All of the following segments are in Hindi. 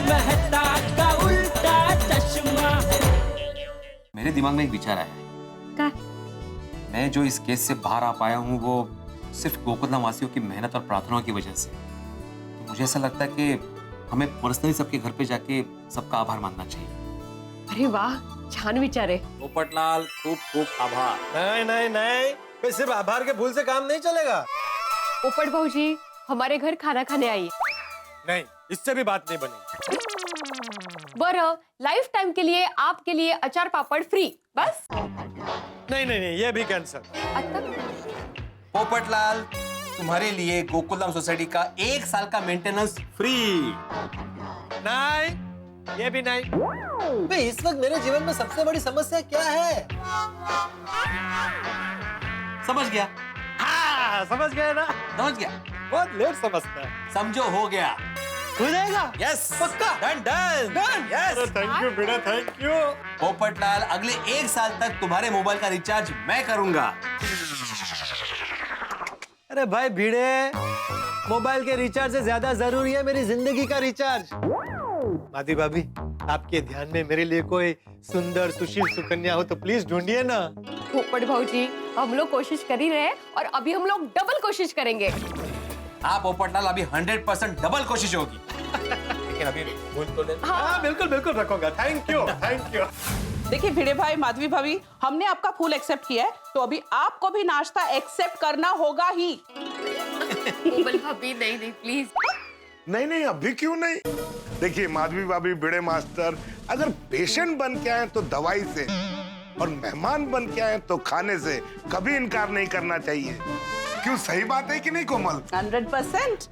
मेहता का उल्टा चश्मा। मेरे दिमाग में एक विचार आया है। क्या? मैं जो इस केस से बाहर आ पाया हूँ वो सिर्फ गोकुलधाम वासियों की मेहनत और प्रार्थनाओं की वजह से। तो मुझे ऐसा लगता है कि हमें पर्सनली सबके घर पे जाके सबका आभार मानना चाहिए। अरे वाह, छान विचार है। पोपटलाल खूब खूब आभार। नहीं नहीं नहीं, बे सिर्फ आभार के फूल से काम नहीं चलेगा। पोपट भाऊजी हमारे घर खाना खाने आई। नहीं, इससे भी बात नहीं बनेगी। बरं, लाइफ टाइम के लिए आपके लिए अचार पापड़ फ्री, बस। नहीं नहीं नहीं, ये भी कैंसिल। अच्छा, पोपटलाल, तुम्हारे लिए गोकुलधाम सोसाइटी का 1 साल का मेंटेनेंस फ्री। नहीं, ये भी नहीं। बे इस वक्त मेरे जीवन में सबसे बड़ी समस्या क्या है? समझ गया? हाँ, समझ गए ना? समझ गया? बहुत लेट समझता है। समझो, हो गया। हो जाएगा? यस, पक्का? Done done done. Yes. Thank you बेटा, थैंक यू। पोपटलाल, अगले 1 साल तक तुम्हारे मोबाइल का रिचार्ज मैं करूंगा। अरे भाई भिड़े, मोबाइल के रिचार्ज से ज्यादा जरूरी है मेरी जिंदगी का रिचार्ज। माधी भाभी, आपके ध्यान में मेरे लिए कोई सुंदर सुशील सुकन्या हो तो प्लीज ढूंढिए ना। पोपट भाऊजी हम लोग कोशिश कर ही रहे हैं और अभी हम लोग डबल कोशिश करेंगे। हाँ पोपटलाल, अभी 100% डबल कोशिश होगी। लेकिन अभी भूल तो लेना। हाँ बिल्कुल बिल्कुल रखूंगा। Thank you thank you. देखिए भिड़े भाई, माधवी भाभी, हमने आपका फूल एक्सेप्ट किया है, तो अभी आपको भी नाश्ता एक्सेप्ट करना होगा ही। कोमल भाभी, नहीं नहीं प्लीज। नहीं नहीं, अभी क्यों नहीं? देखिए माधवी भाभी, भिड़े मास्टर, अगर पेशेंट बन के आए तो दवाई से और मेहमान बन के आए तो खाने से कभी इनकार नहीं करना चाहिए। क्यों, सही बात है कि नहीं कोमल? 100%।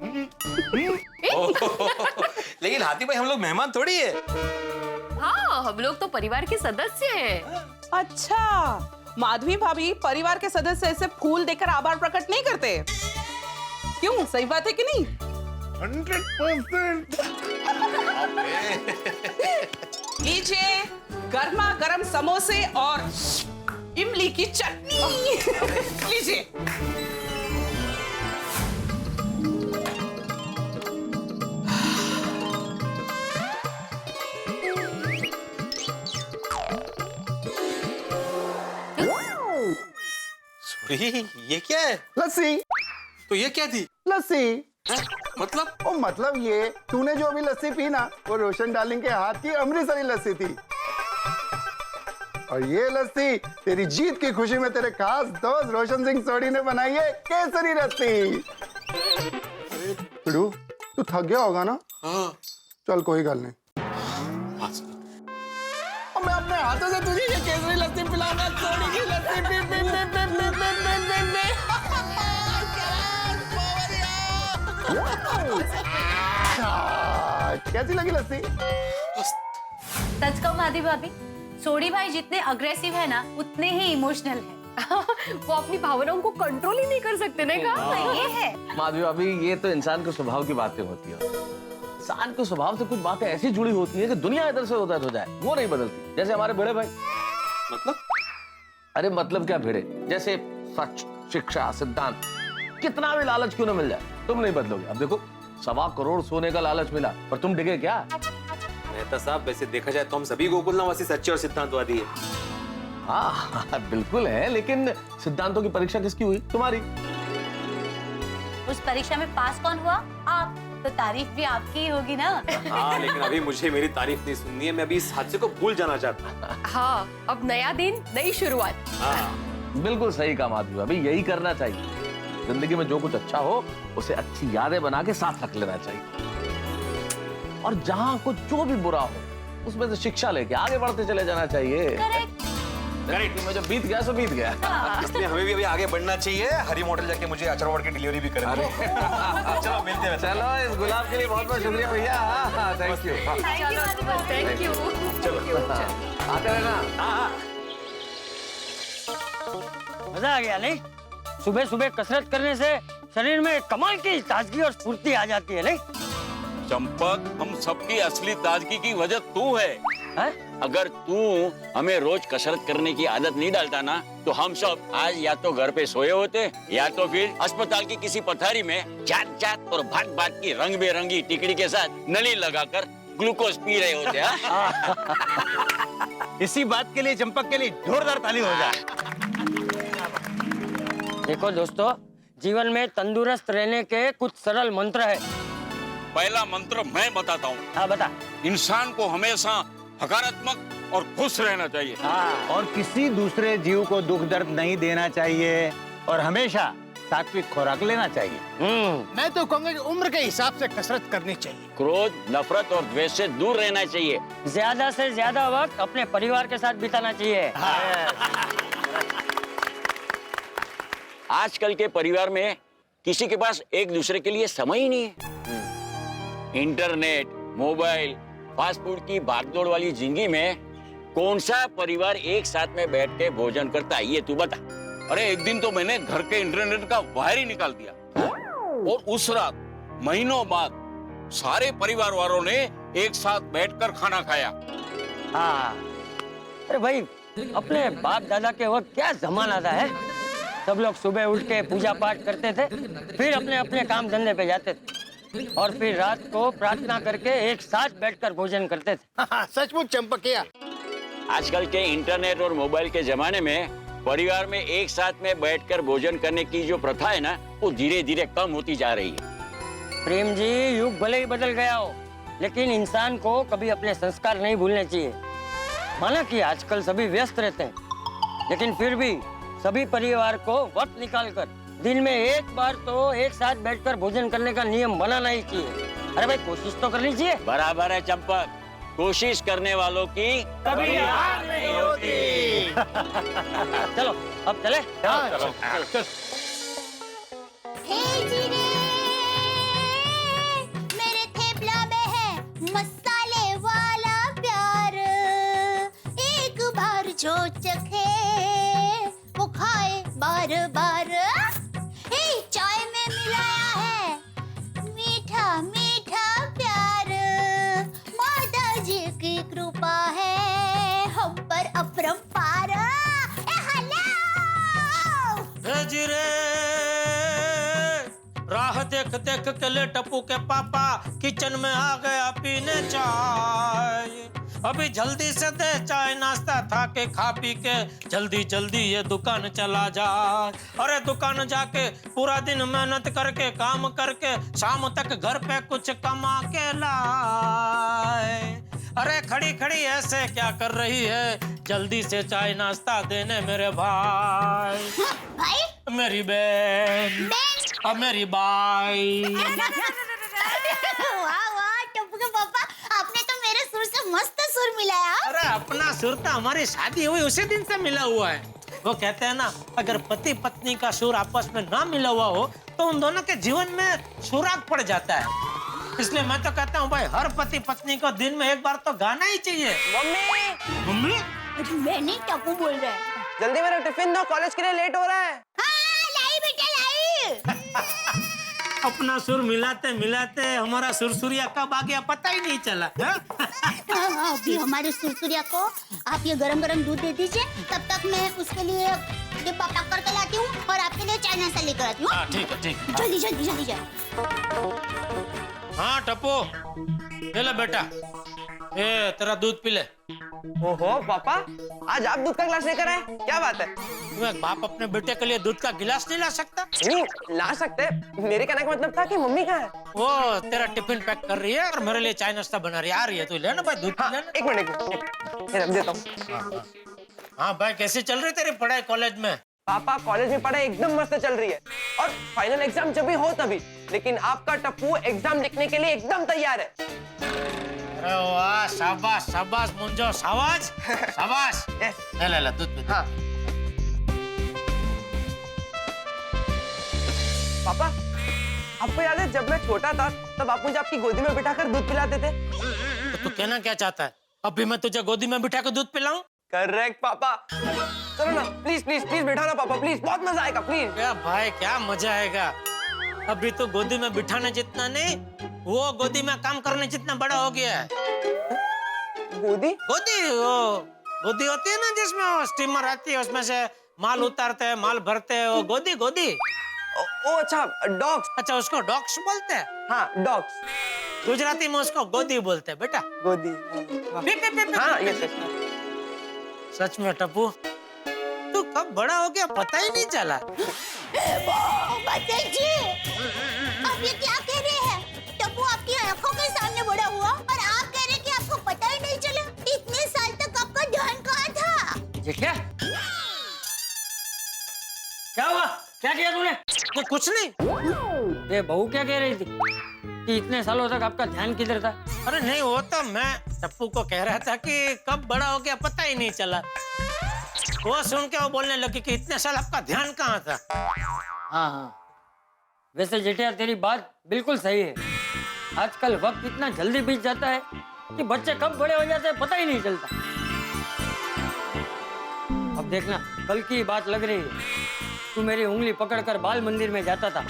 लेकिन हाथी भाई, हम लोग मेहमान थोड़ी है। हाँ, हम लोग तो परिवार के सदस्य हैं। अच्छा, माधवी भाभी परिवार के सदस्य ऐसे फूल देकर आभार प्रकट नहीं करते? क्यों, सही बात है कि नहीं? 100%। लीजिए गर्मा गर्म समोसे और इमली की चटनी। लीजिए। ये क्या है? लस्सी। तो ये क्या थी? लस्सी। है? मतलब? ओ मतलब ये, तूने जो अभी लस्सी पी ना, वो रोशन डार्लिंग के हाथ की अमृतसरी लस्सी थी। और ये लस्सी तेरी जीत की खुशी में तेरे खास दोस्त रोशन सिंह सोढ़ी ने बनाई है केसरी लस्सी। पिड़ू, तू थक गया होगा ना? हाँ। चल कोई गल नहीं, और मैं अपने हाथों से तुझे ये केसरी लस्सी पिलाऊंगा। सोढ़ी की लस्सी पी पी पी पी पी पी पी पी पी। कैसी लगी लस्सी? सच कहूं माधवी भाभी, सोढ़ी भाई जितने अग्रेसिव है ना, उतने ही इमोशनल है। वो अपनी भावनाओं को कंट्रोल ही नहीं कर सकते ना। ये है माधवी भाभी, ये तो इंसान के स्वभाव की बातें होती है। इंसान के स्वभाव से कुछ बातें ऐसी जुड़ी होती है कि दुनिया इधर से उधर हो जाए, वो नहीं बदलती। जैसे हमारे भिड़े भाई। मतलब? अरे मतलब क्या भिड़े, जैसे सच, शिक्षा, सिद्धांत, कितना भी लालच क्यों न मिल जाए, तुम नहीं बदलोगे। अब देखो, 1.25 करोड़ सोने का लालच मिला, पर तुम डिगे क्या? मेहता साहब, वैसे देखा जाए तो हम सभी गोकुलधाम वासी सच्चे और सिद्धांतवादी है। हाँ बिल्कुल है, लेकिन सिद्धांतों की परीक्षा किसकी हुई? तुम्हारी। उस परीक्षा में पास कौन हुआ? आप। तो तारीफ भी आपकी ही होगी ना। हाँ, लेकिन अभी मुझे मेरी तारीफ नहीं सुननी है। मैं अभी इस हादसे को भूल जाना चाहता हूँ। हाँ, अब नया दिन, नई शुरुआत। हाँ। बिल्कुल सही कहा माधवी भाभी, यही करना चाहिए। जिंदगी में जो कुछ अच्छा हो उसे अच्छी यादें बना के साथ रख लेना चाहिए, और जहां कुछ जो भी बुरा हो उसमें से शिक्षा लेके आगे बढ़ते चले जाना चाहिए। करेक्ट। में जो बीत गया सो बीत गया। इसलिए हमें भी अभी आगे बढ़ना चाहिए। हरी मोटल जाके मुझे अचार की डिलीवरी भी करें। चलो मिलते हैं। चलो, इस गुलाब के लिए बहुत बहुत शुक्रिया भैया। Thank you. Thank you. चलो आते रहना। मजा आ गया नहीं? सुबह सुबह कसरत करने से शरीर में कमाल की ताजगी और स्फूर्ति आ जाती है नहीं? चंपक, हम सबकी असली ताजगी की वजह तू है। अगर तू हमें रोज कसरत करने की आदत नहीं डालता ना, तो हम सब आज या तो घर पे सोए होते, या तो फिर अस्पताल की किसी पथारी में जात जात और भात भात की रंग बेरंगी टिकड़ी के साथ नली लगाकर ग्लूकोज पी रहे होते। हाँ? इसी बात के लिए चंपक के लिए जोरदार ताली हो जाए। देखो दोस्तों, जीवन में तंदुरुस्त रहने के कुछ सरल मंत्र है। पहला मंत्र मैं बताता हूँ। हाँ बता। इंसान को हमेशा सकारात्मक और खुश रहना चाहिए। और किसी दूसरे जीव को दुख दर्द नहीं देना चाहिए और हमेशा सात्विक खुराक लेना चाहिए। मैं तो कहूँगा कि उम्र के हिसाब से कसरत करनी चाहिए। क्रोध, नफरत और द्वेष से दूर रहना चाहिए। ज्यादा से ज्यादा वक्त अपने परिवार के साथ बिताना चाहिए। आजकल के परिवार में किसी के पास एक दूसरे के लिए समय ही नहीं है। इंटरनेट, मोबाइल, फास्ट फूड की भागदौड़ वाली जिंदगी में कौन सा परिवार एक साथ में बैठ के भोजन करता है, ये तू बता। अरे एक दिन तो मैंने घर के इंटरनेट का वायर ही निकाल दिया और उस रात महीनों बाद सारे परिवार वालों ने एक साथ बैठकर खाना खाया। हाँ, अरे भाई अपने बाप दादा के वक्त क्या जमाना था है। सब लोग सुबह उठ के पूजा पाठ करते थे, फिर अपने अपने काम धंधे पे जाते थे और फिर रात को प्रार्थना करके एक साथ बैठकर भोजन करते थे। सचमुच चंपकिया। आजकल के इंटरनेट और मोबाइल के जमाने में परिवार में एक साथ में बैठकर भोजन करने की जो प्रथा है ना, वो धीरे धीरे कम होती जा रही है। प्रेम जी, युग भले ही बदल गया हो, लेकिन इंसान को कभी अपने संस्कार नहीं भूलने चाहिए। माना कि आजकल सभी व्यस्त रहते हैं, लेकिन फिर भी सभी परिवार को वक्त निकालकर दिन में एक बार तो एक साथ बैठकर भोजन करने का नियम बनाना ही चाहिए। अरे भाई कोशिश तो करनी चाहिए। बराबर है चंपक, कोशिश करने वालों की कभी हार नहीं होती। चलो अब चले। चलो। मेरे थेपला में है मसाले वाला प्यार, एक बार जो चखे वो खाए बार बार। चाय में मिलाया है मीठा मीठा प्यार, माता जी की कृपा है हम पर अपरंपार। राह देख देख के ले टप्पू के पापा किचन में आ गया पीने चाय। अभी जल्दी से दे चाय नाश्ता था के खा पी के जल्दी जल्दी ये दुकान चला जाए। अरे दुकान जाके पूरा दिन मेहनत करके काम करके शाम तक घर पे कुछ कमा के लाए। अरे खड़ी खड़ी ऐसे क्या कर रही है, जल्दी से चाय नाश्ता देने मेरे भाई। भाई मेरी बहन और मेरी बाई। वाह वाह टप्पू के पापा, आपने तो मेरे सुर से मस्त सुर मिलाया। अरे अपना सुर तो हमारी शादी हुई उसी दिन से मिला हुआ है। वो कहते हैं ना, अगर पति पत्नी का सुर आपस में ना मिला हुआ हो तो उन दोनों के जीवन में सुराग पड़ जाता है। इसलिए मैं तो कहता हूँ भाई, हर पति पत्नी को दिन में एक बार तो गाना ही चाहिए। मम्मी मम्मी मैं नहीं, टप्पू बोल रहा है। जल्दी मेरा टिफिन दो, कॉलेज के लिए लेट हो रहा है। लाई बेटा लाई। अपना सुर मिलाते मिलाते हमारा सुरसुरिया कब आ गया पता ही नहीं चला। अभी हमारे सुरसुरिया को आप ये गरम गरम दूध दे दीजिए, तब तक मैं उसके लिए डिब्बा पैक करके लाती हूँ और आपके लिए चाय नाश्ता लेकर आती हूँ। ठीक है ठीक है। जल्दी जल्दी जल्दी जाओ। हाँ टप्पू, ले ले बेटा, ए तेरा दूध पी ले। ओहो पापा, आज आप दूध का गिलास लेकर आए, क्या बात है? एक बाप अपने बेटे के लिए दूध का गिलास नहीं ला सकता? नहीं ला सकते, मेरे कहने का मतलब था कि मम्मी कहाँ है? वो तेरा टिफिन पैक कर रही है और मेरे लिए चाय नाश्ता बना रही है। आ रही है तू, ले ना भाई दूध। हाँ, लेना। एक मिनट देता हूँ। हाँ भाई, कैसी चल रही तेरी पढ़ाई कॉलेज में? पापा कॉलेज में पढ़ाई एकदम मस्त चल रही है और फाइनल एग्जाम जब भी हो तभी, लेकिन आपका टप्पू एग्जाम लिखने के लिए एकदम तैयार है। अरे वाह, शाबाश शाबाश मुंजो, शाबाश शाबाश। ले ले दूध पी। हाँ पापा, आपको याद है जब मैं छोटा था तब आप मुझे आपकी गोदी में बिठाकर दूध पिलाते थे? तो तू कहना क्या चाहता है, अभी मैं तुझे गोदी में बिठा कर दूध पिलाऊं? करेक्ट पापा, चलो ना प्लीज प्लीज प्लीज बिठाना पापा प्लीज, बहुत मजा आएगा प्लीज। क्या भाई क्या मजा आएगा, अभी तो गोदी में बिठाने जितना नहीं, वो गोदी में काम करने जितना बड़ा हो गया है। गोदी? गोदी, वो गोदी होती है ना जिसमें वो स्टीमर आती है, उसमें से माल उतारते हैं, माल भरते हैं, वो गोदी गोदी। ओ अच्छा, डॉग्स। अच्छा, उसको डॉग्स बोलते हैं? हाँ डॉग्स। गुजराती में उसको गोदी बोलते हैं बेटा। गोदी। हाँ ये सच में टप्पू तू कब बड़ा हो गया पता ही नहीं चला। बच्चे जी, आप ये क्या कह रहे हैं? टप्पू आपकी आंखों के सामने बड़ा हुआ और आप कह रहे हैं कि आपको पता ही नहीं चला। इतने साल तक आपका ध्यान कहाँ था? जेठिया, क्या हुआ? क्या किया तूने? ये कुछ नहीं। ये बहू क्या कह रही थी कि इतने सालों तक आपका ध्यान किधर था? अरे नहीं, वो तो मैं टप्पू को कह रहा था कि कब बड़ा हो गया पता ही नहीं चला। वो सुन के वो बोलने लगी कि इतने साल आपका ध्यान कहाँ था। हाँ हाँ, वैसे जेठिया तेरी बात बिल्कुल सही है। आजकल वक्त इतना जल्दी बीत जाता है कि बच्चे कब बड़े हो जाते हैं पता ही नहीं चलता। अब देखना, कल की बात लग रही है, तू मेरी उंगली पकड़कर बाल मंदिर में जाता था।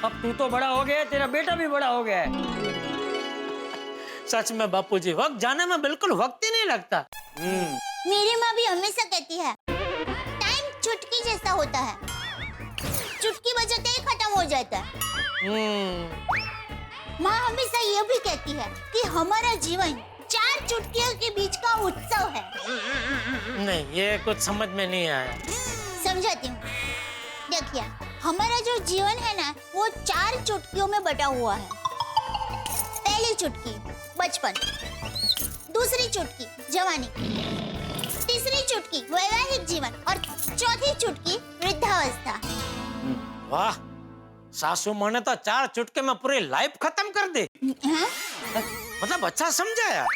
अब तू तो बड़ा हो गया है, तेरा बेटा भी बड़ा हो गया है। सच में बापूजी, वक्त जाने में बिल्कुल वक्त ही नहीं लगता। मेरी माँ भी हमेशा कहती है टाइम चुटकी जैसा होता है, चुटकी बजाते ही खत्म हो जाता है। माँ हमेशा ये भी कहती है कि हमारा जीवन 4 चुटकियों के बीच का उत्सव है। नहीं, ये कुछ समझ में नहीं आया। समझाती हूँ। देखिए, हमारा जो जीवन है ना, वो 4 चुटकियों में बटा हुआ है। पहली चुटकी बचपन, दूसरी चुटकी जवानी, तीसरी चुटकी वैवाहिक जीवन और चौथी चुटकी वृद्धावस्था। वाह, सासू माँ ने तो 4 चुटके में पूरी लाइफ खत्म कर दी। मतलब अच्छा समझाया।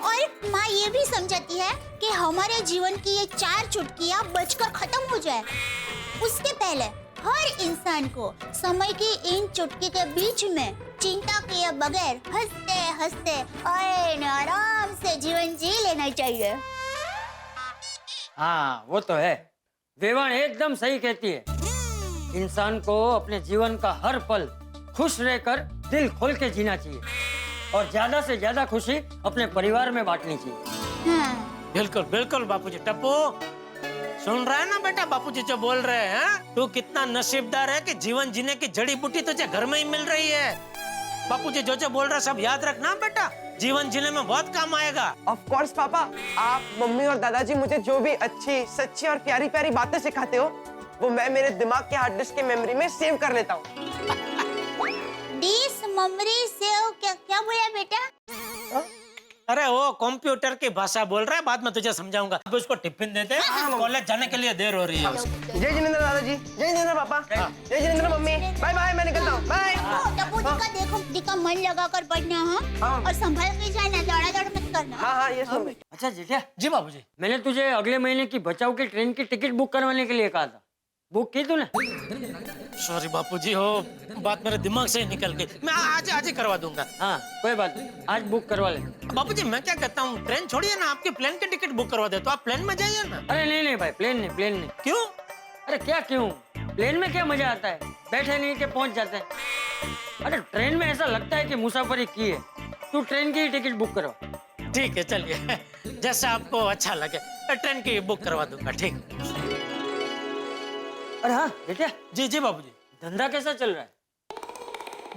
और माँ ये भी समझाती है कि हमारे जीवन की ये 4 चुटकियाँ बचकर खत्म हो जाए, उसके पहले हर इंसान को समय की इन चुटकी के बीच में चिंता किए बगैर हंसते हंसते और आराम से जीवन जी लेना चाहिए। हाँ वो तो है, वेवान एकदम सही कहती है। इंसान को अपने जीवन का हर पल खुश रहकर दिल खोल के जीना चाहिए और ज्यादा से ज्यादा खुशी अपने परिवार में बांटनी चाहिए। बिल्कुल बिल्कुल बापूजी। टप्पू सुन रहा है ना बेटा, बापूजी जो बोल रहे हैं, तू कितना नसीबदार है कि जीवन जीने की जड़ी बूटी तुझे घर में ही मिल रही है। बापूजी जो बोल रहा है सब याद रखना बेटा, जीवन जीने में बहुत काम आएगा। ऑफ कोर्स पापा, आप मम्मी और दादाजी मुझे जो भी अच्छी सच्ची और प्यारी प्यारी बातें सिखाते हो, वो मैं मेरे दिमाग के हार्ड डिस्क की मेमोरी में सेव कर लेता हूँ। डिस्क मेमोरी सेव क्या बोला बेटा? अरे वो कंप्यूटर की भाषा बोल रहा है, बाद में तुझे समझाऊंगा। अब उसको टिफिन दे दे, कॉलेज जाने के लिए देर हो रही है उसकी। जय जिनेंद्र दादाजी, जय जिनेंद्र पापा, जय जिनेंद्र मम्मी। बाय बाय, मैं निकलता हूँ। बाय। टप्पू देखो, दिका मन लगाकर पढ़ना है और संभाल के जाना, दौड़ा मत करना। हाँ ये सुन। अच्छा जेठिया। जी बाबूजी। मैंने तुझे अगले महीने की बचाव की ट्रेन की टिकट बुक करवाने के लिए कहा था, बुक की तूने? सॉरी बापूजी, हो बात मेरे दिमाग से ही निकल गई। मैं आज ही करवा दूंगा। हाँ कोई बात नहीं, आज बुक करवा ले। बापूजी मैं क्या कहता हूँ, ट्रेन छोड़िए ना, आपकी प्लेन की टिकट बुक करवा दे तो आप प्लेन में जाइए ना। अरे नहीं भाई, प्लेन नहीं। क्यों? अरे क्या क्यों? प्लेन में क्या मजा आता है, बैठे नहीं के पहुंच जाते हैं। अरे ट्रेन में ऐसा लगता है कि मुसाफरी की है। तू ट्रेन की टिकट बुक करवा। ठीक है चलिए, जैसा आपको अच्छा लगे ट्रेन की बुक करवा दूंगा। ठीक। अरे हाँ बेटा। जी बाबूजी। धंधा कैसा चल रहा है?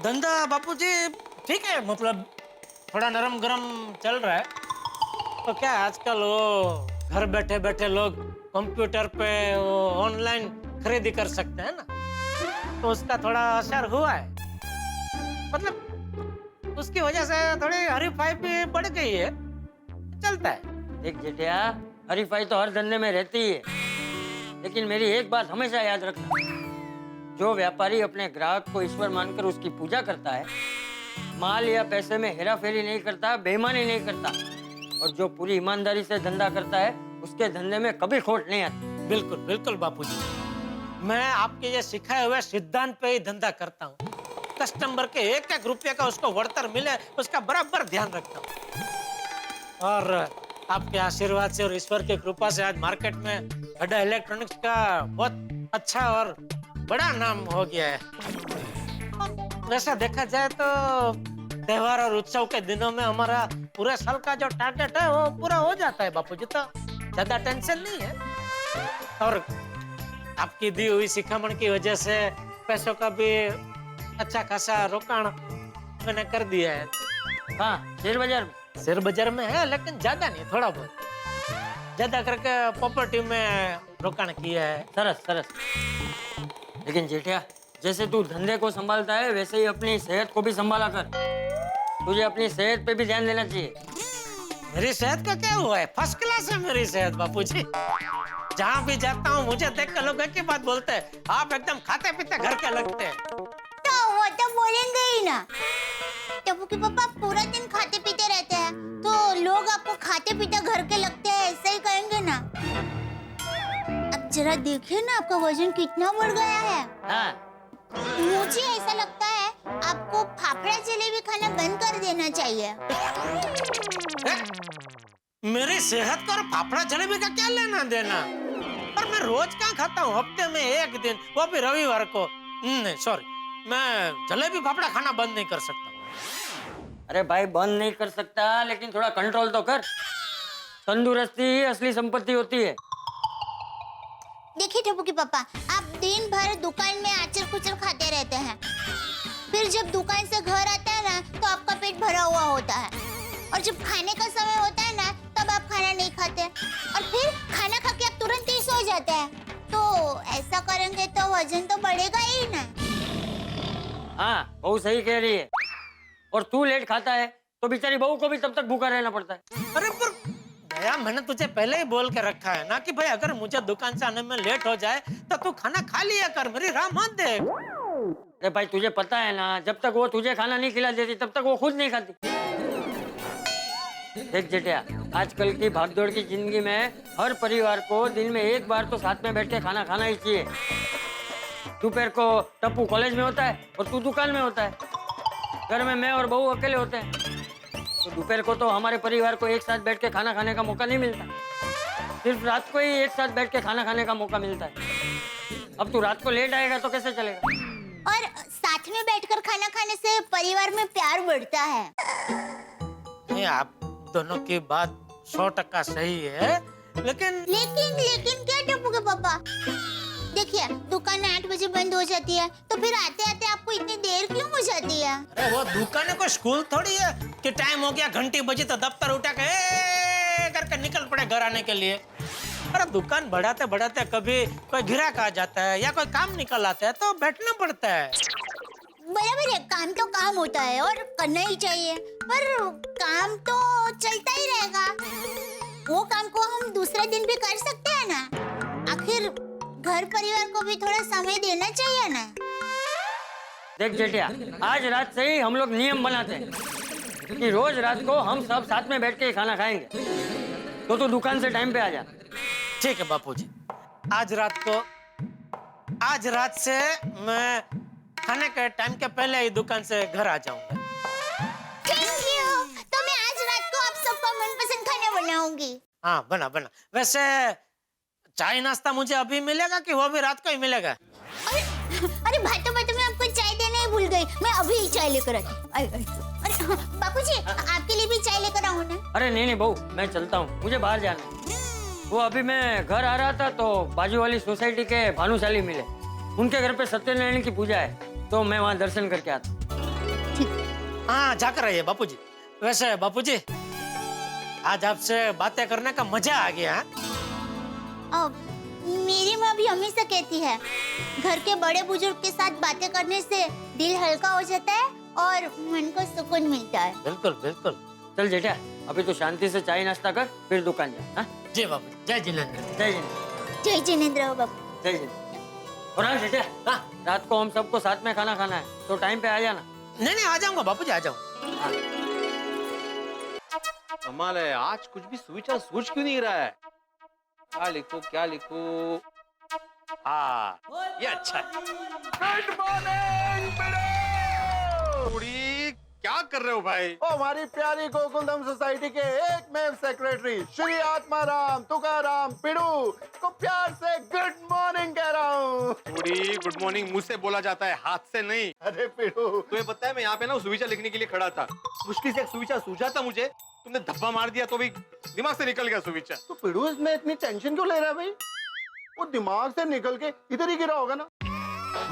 धंधा बापूजी ठीक है, मतलब थोड़ा नरम गरम चल रहा है। तो क्या आजकल वो घर बैठे बैठे लोग कंप्यूटर पे वो ऑनलाइन खरीदी कर सकते हैं ना, तो उसका थोड़ा असर हुआ है। मतलब उसकी वजह से थोड़ी हरीफाई भी बढ़ गई है, चलता है। देख जेठिया, हरीफाई तो हर धंधे में रहती ही है, लेकिन मेरी एक बात हमेशा याद रखना, जो व्यापारी अपने ग्राहक को ईश्वर मानकर उसकी पूजा करता है, माल या पैसे में हेराफेरी नहीं करता, बेईमानी नहीं करता, और जो पूरी ईमानदारी से धंधा करता है, उसके धंधे में कभी खोट नहीं आती। बिल्कुल बिल्कुल बापूजी, मैं आपके ये सिखाए हुए सिद्धांत पे ही धंधा करता हूँ। कस्टमर के एक रुपये का उसको वरतर मिले, उसका बराबर ध्यान रखता हूँ। और आपके आशीर्वाद से और ईश्वर की कृपा से आज मार्केट में अड्डा इलेक्ट्रॉनिक्स का बहुत अच्छा और बड़ा नाम हो गया है। वैसा देखा जाए तो त्योहार और उत्सव के दिनों में हमारा पूरे साल का जो टारगेट है वो पूरा हो जाता है बापूजी, तो ज्यादा टेंशन नहीं है। और आपकी दी हुई शिखामण की वजह से पैसों का भी अच्छा खासा रोकाण मैंने कर दिया है। हाँ, शेयर बाजार में। शेयर बाजार में है, लेकिन ज्यादा नहीं, थोड़ा बहुत। ज्यादा करके प्रॉपर्टी में रोकाण किया है। सरस सरस। लेकिन जेठिया, जैसे तू धंधे को संभालता है वैसे ही अपनी सेहत को भी संभाला कर। तुझे अपनी सेहत पे भी ध्यान देना चाहिए। मेरी सेहत का क्या हुआ है? फर्स्ट क्लास है मेरी सेहत बापूजी। जहाँ भी जाता हूँ मुझे देख कर लोग एक ही बात बोलते हैं, आप एकदम खाते पीते घर के लगते हैं। तो वो तो बोलेंगे ही ना। टप्पू के पापा पूरा दिन खाते पीते रहते हैं, तो लोग आपको खाते पीते घर के लगते हैं, ऐसे ही कहेंगे ना। अब जरा देखिए ना, आपका वजन कितना बढ़ गया है। हाँ। मुझे ऐसा लगता है आपको फाफड़ा जलेबी खाना बंद कर देना चाहिए। मेरी सेहत का और फाफड़ा जलेबी का क्या लेना देना? पर मैं रोज कहाँ खाता हूँ, हफ्ते में एक दिन, वो भी रविवार को। नहीं सॉरी, मैं जलेबी फाफड़ा खाना बंद नहीं कर सकता। अरे भाई, बंद नहीं कर सकता, लेकिन थोड़ा कंट्रोल तो कर। तंदुरुस्ती ही असली संपत्ति होती है। देखिए टप्पू के पापा, आप दिन भर दुकान में आचर कुचर खाते रहते हैं, फिर जब दुकान से घर आते हैं ना तो आपका पेट भरा हुआ होता है, और जब खाने का समय होता है ना तब आप खाना नहीं खाते, और फिर खाना खा के आप तुरंत ही सो जाते हैं। तो ऐसा करेंगे तो वजन तो बढ़ेगा ही ना। हाँ, बहू सही कह रही है। और तू लेट खाता है तो बेचारी बहू को भी तब तक भूखा रहना पड़ता है। अरे पर दया, मैंने तुझे पहले ही बोल के रखा है ना कि भाई अगर मुझे दुकान से आने में लेट हो जाए तो तू खाना खा लिया कर, मेरी राह मत देख। अरे भाई, तुझे पता है ना, जब तक वो तुझे खाना नहीं खिला देती तब तक वो खुद नहीं खाती। देख जेठिया, आजकल की भागदौड़ की जिंदगी में हर परिवार को दिन में एक बार तो साथ में बैठ के खाना खाना ही चाहिए। दोपहर को टप्पू कॉलेज में होता है और तू दुकान में होता है, घर में मैं और बहू अकेले होते हैं, तो दोपहर को तो हमारे परिवार को एक साथ बैठ के खाना खाने का मौका नहीं मिलता। सिर्फ रात को ही एक साथ बैठ के खाना खाने का मौका मिलता है। अब तू रात को लेट आएगा तो कैसे चलेगा? और साथ में बैठकर खाना खाने से परिवार में प्यार बढ़ता है। नहीं, आप दोनों की बात 100% सही है, लेकिन क्या टप्पू के पापा? देखिए, दुकान 8 बजे बंद हो जाती है, तो फिर आते आते आपको इतनी देर क्यों हो जाती है? अरे वो दुकान को स्कूल थोड़ी है कि टाइम हो गया, घंटी बजी तो दफ्तर उठा के करके निकल पड़े घर आने के लिए। अरे दुकान बढ़ाते बढ़ाते कभी कोई ग्राहक आ जाता है या कोई काम निकल आता है तो बैठना पड़ता है। बराबर है, काम तो काम होता है और करना ही चाहिए, पर काम तो चलता ही रहेगा। वो काम को हम दूसरे दिन भी कर सकते हैं ना। आखिर घर परिवार को भी थोड़ा समय देना चाहिए ना। देख जेठिया, आज रात से ही हम लोग नियम बनाते हैं कि रोज रात को हम सब साथ में बैठ के खाना खाएंगे। तो तू दुकान से टाइम पे आ जा। ठीक है बापूजी, आज रात से मैं खाने के टाइम के पहले ही दुकान से घर आ जाऊंगा। Thank you. तो मैं आज रात को आप सबका मनपसंद खाना बनाऊंगी। हाँ, बना। वैसे चाय नाश्ता मुझे अभी मिलेगा कि वो भी रात को ही मिलेगा? अरे बातों में आपको चाय देना ही भूल गई, मैं अभी ही चाय लेकर आती। अरे बापूजी, आपके लिए भी चाय लेकर आऊं ना? अरे नहीं बहू, मैं चलता हूँ, मुझे बाहर जाना है। वो अभी मैं घर आ रहा था तो बाजू वाली सोसाइटी के भानुशाली मिले, उनके घर पे सत्यनारायण की पूजा है, तो मैं वहाँ दर्शन करके आता हूँ। हाँ, जाकर रहिए बापूजी। वैसे बापूजी, आज आपसे बातें करने का मजा आ गया। मेरी माँ भी हमेशा कहती है, घर के बड़े बुजुर्ग के साथ बातें करने से दिल हल्का हो जाता है और मन को सुकून मिलता है। बिल्कुल। चल जेठा, अभी तो शांति से चाय नाश्ता कर, फिर दुकान जा। हाँ? जी बाबू, जय जिनेंद्र। जय जिनेंद्र बाबू। जय जिनेंद्र। और हाँ जेठा, हाँ, रात को हम सबको साथ में खाना खाना है, तो टाइम पे आ जाना। नहीं, आ जाऊंगा बापूजी, आ जाऊंगा। कमाल है, आज कुछ भी सुविचार सोच क्यों नहीं रहा है? क्या लिखूं? हाँ, ये अच्छा है। गुड मॉर्निंग बेटे। क्या कर रहे हो भाई? ओ, हमारी प्यारी गोकुलधाम सोसाइटी के एकमेव सेक्रेटरी श्री आत्माराम तुकाराम पिड़ू को प्यार से गुड मॉर्निंग कह रहा हूँ। गुड मॉर्निंग मुंह से बोला जाता है, हाथ से नहीं। अरे पिड़ू, तुम्हें पता है मैं यहाँ पे ना सुविचार लिखने के लिए खड़ा था, मुश्किल से एक सुविचार सूझा था मुझे, तुमने धब्बा मार दिया तो भी दिमाग से निकल गया सुविचार। तो पिड़ू, इसमें इतनी टेंशन क्यों ले रहा है भाई? वो दिमाग से निकल के इधर ही गिरा होगा ना।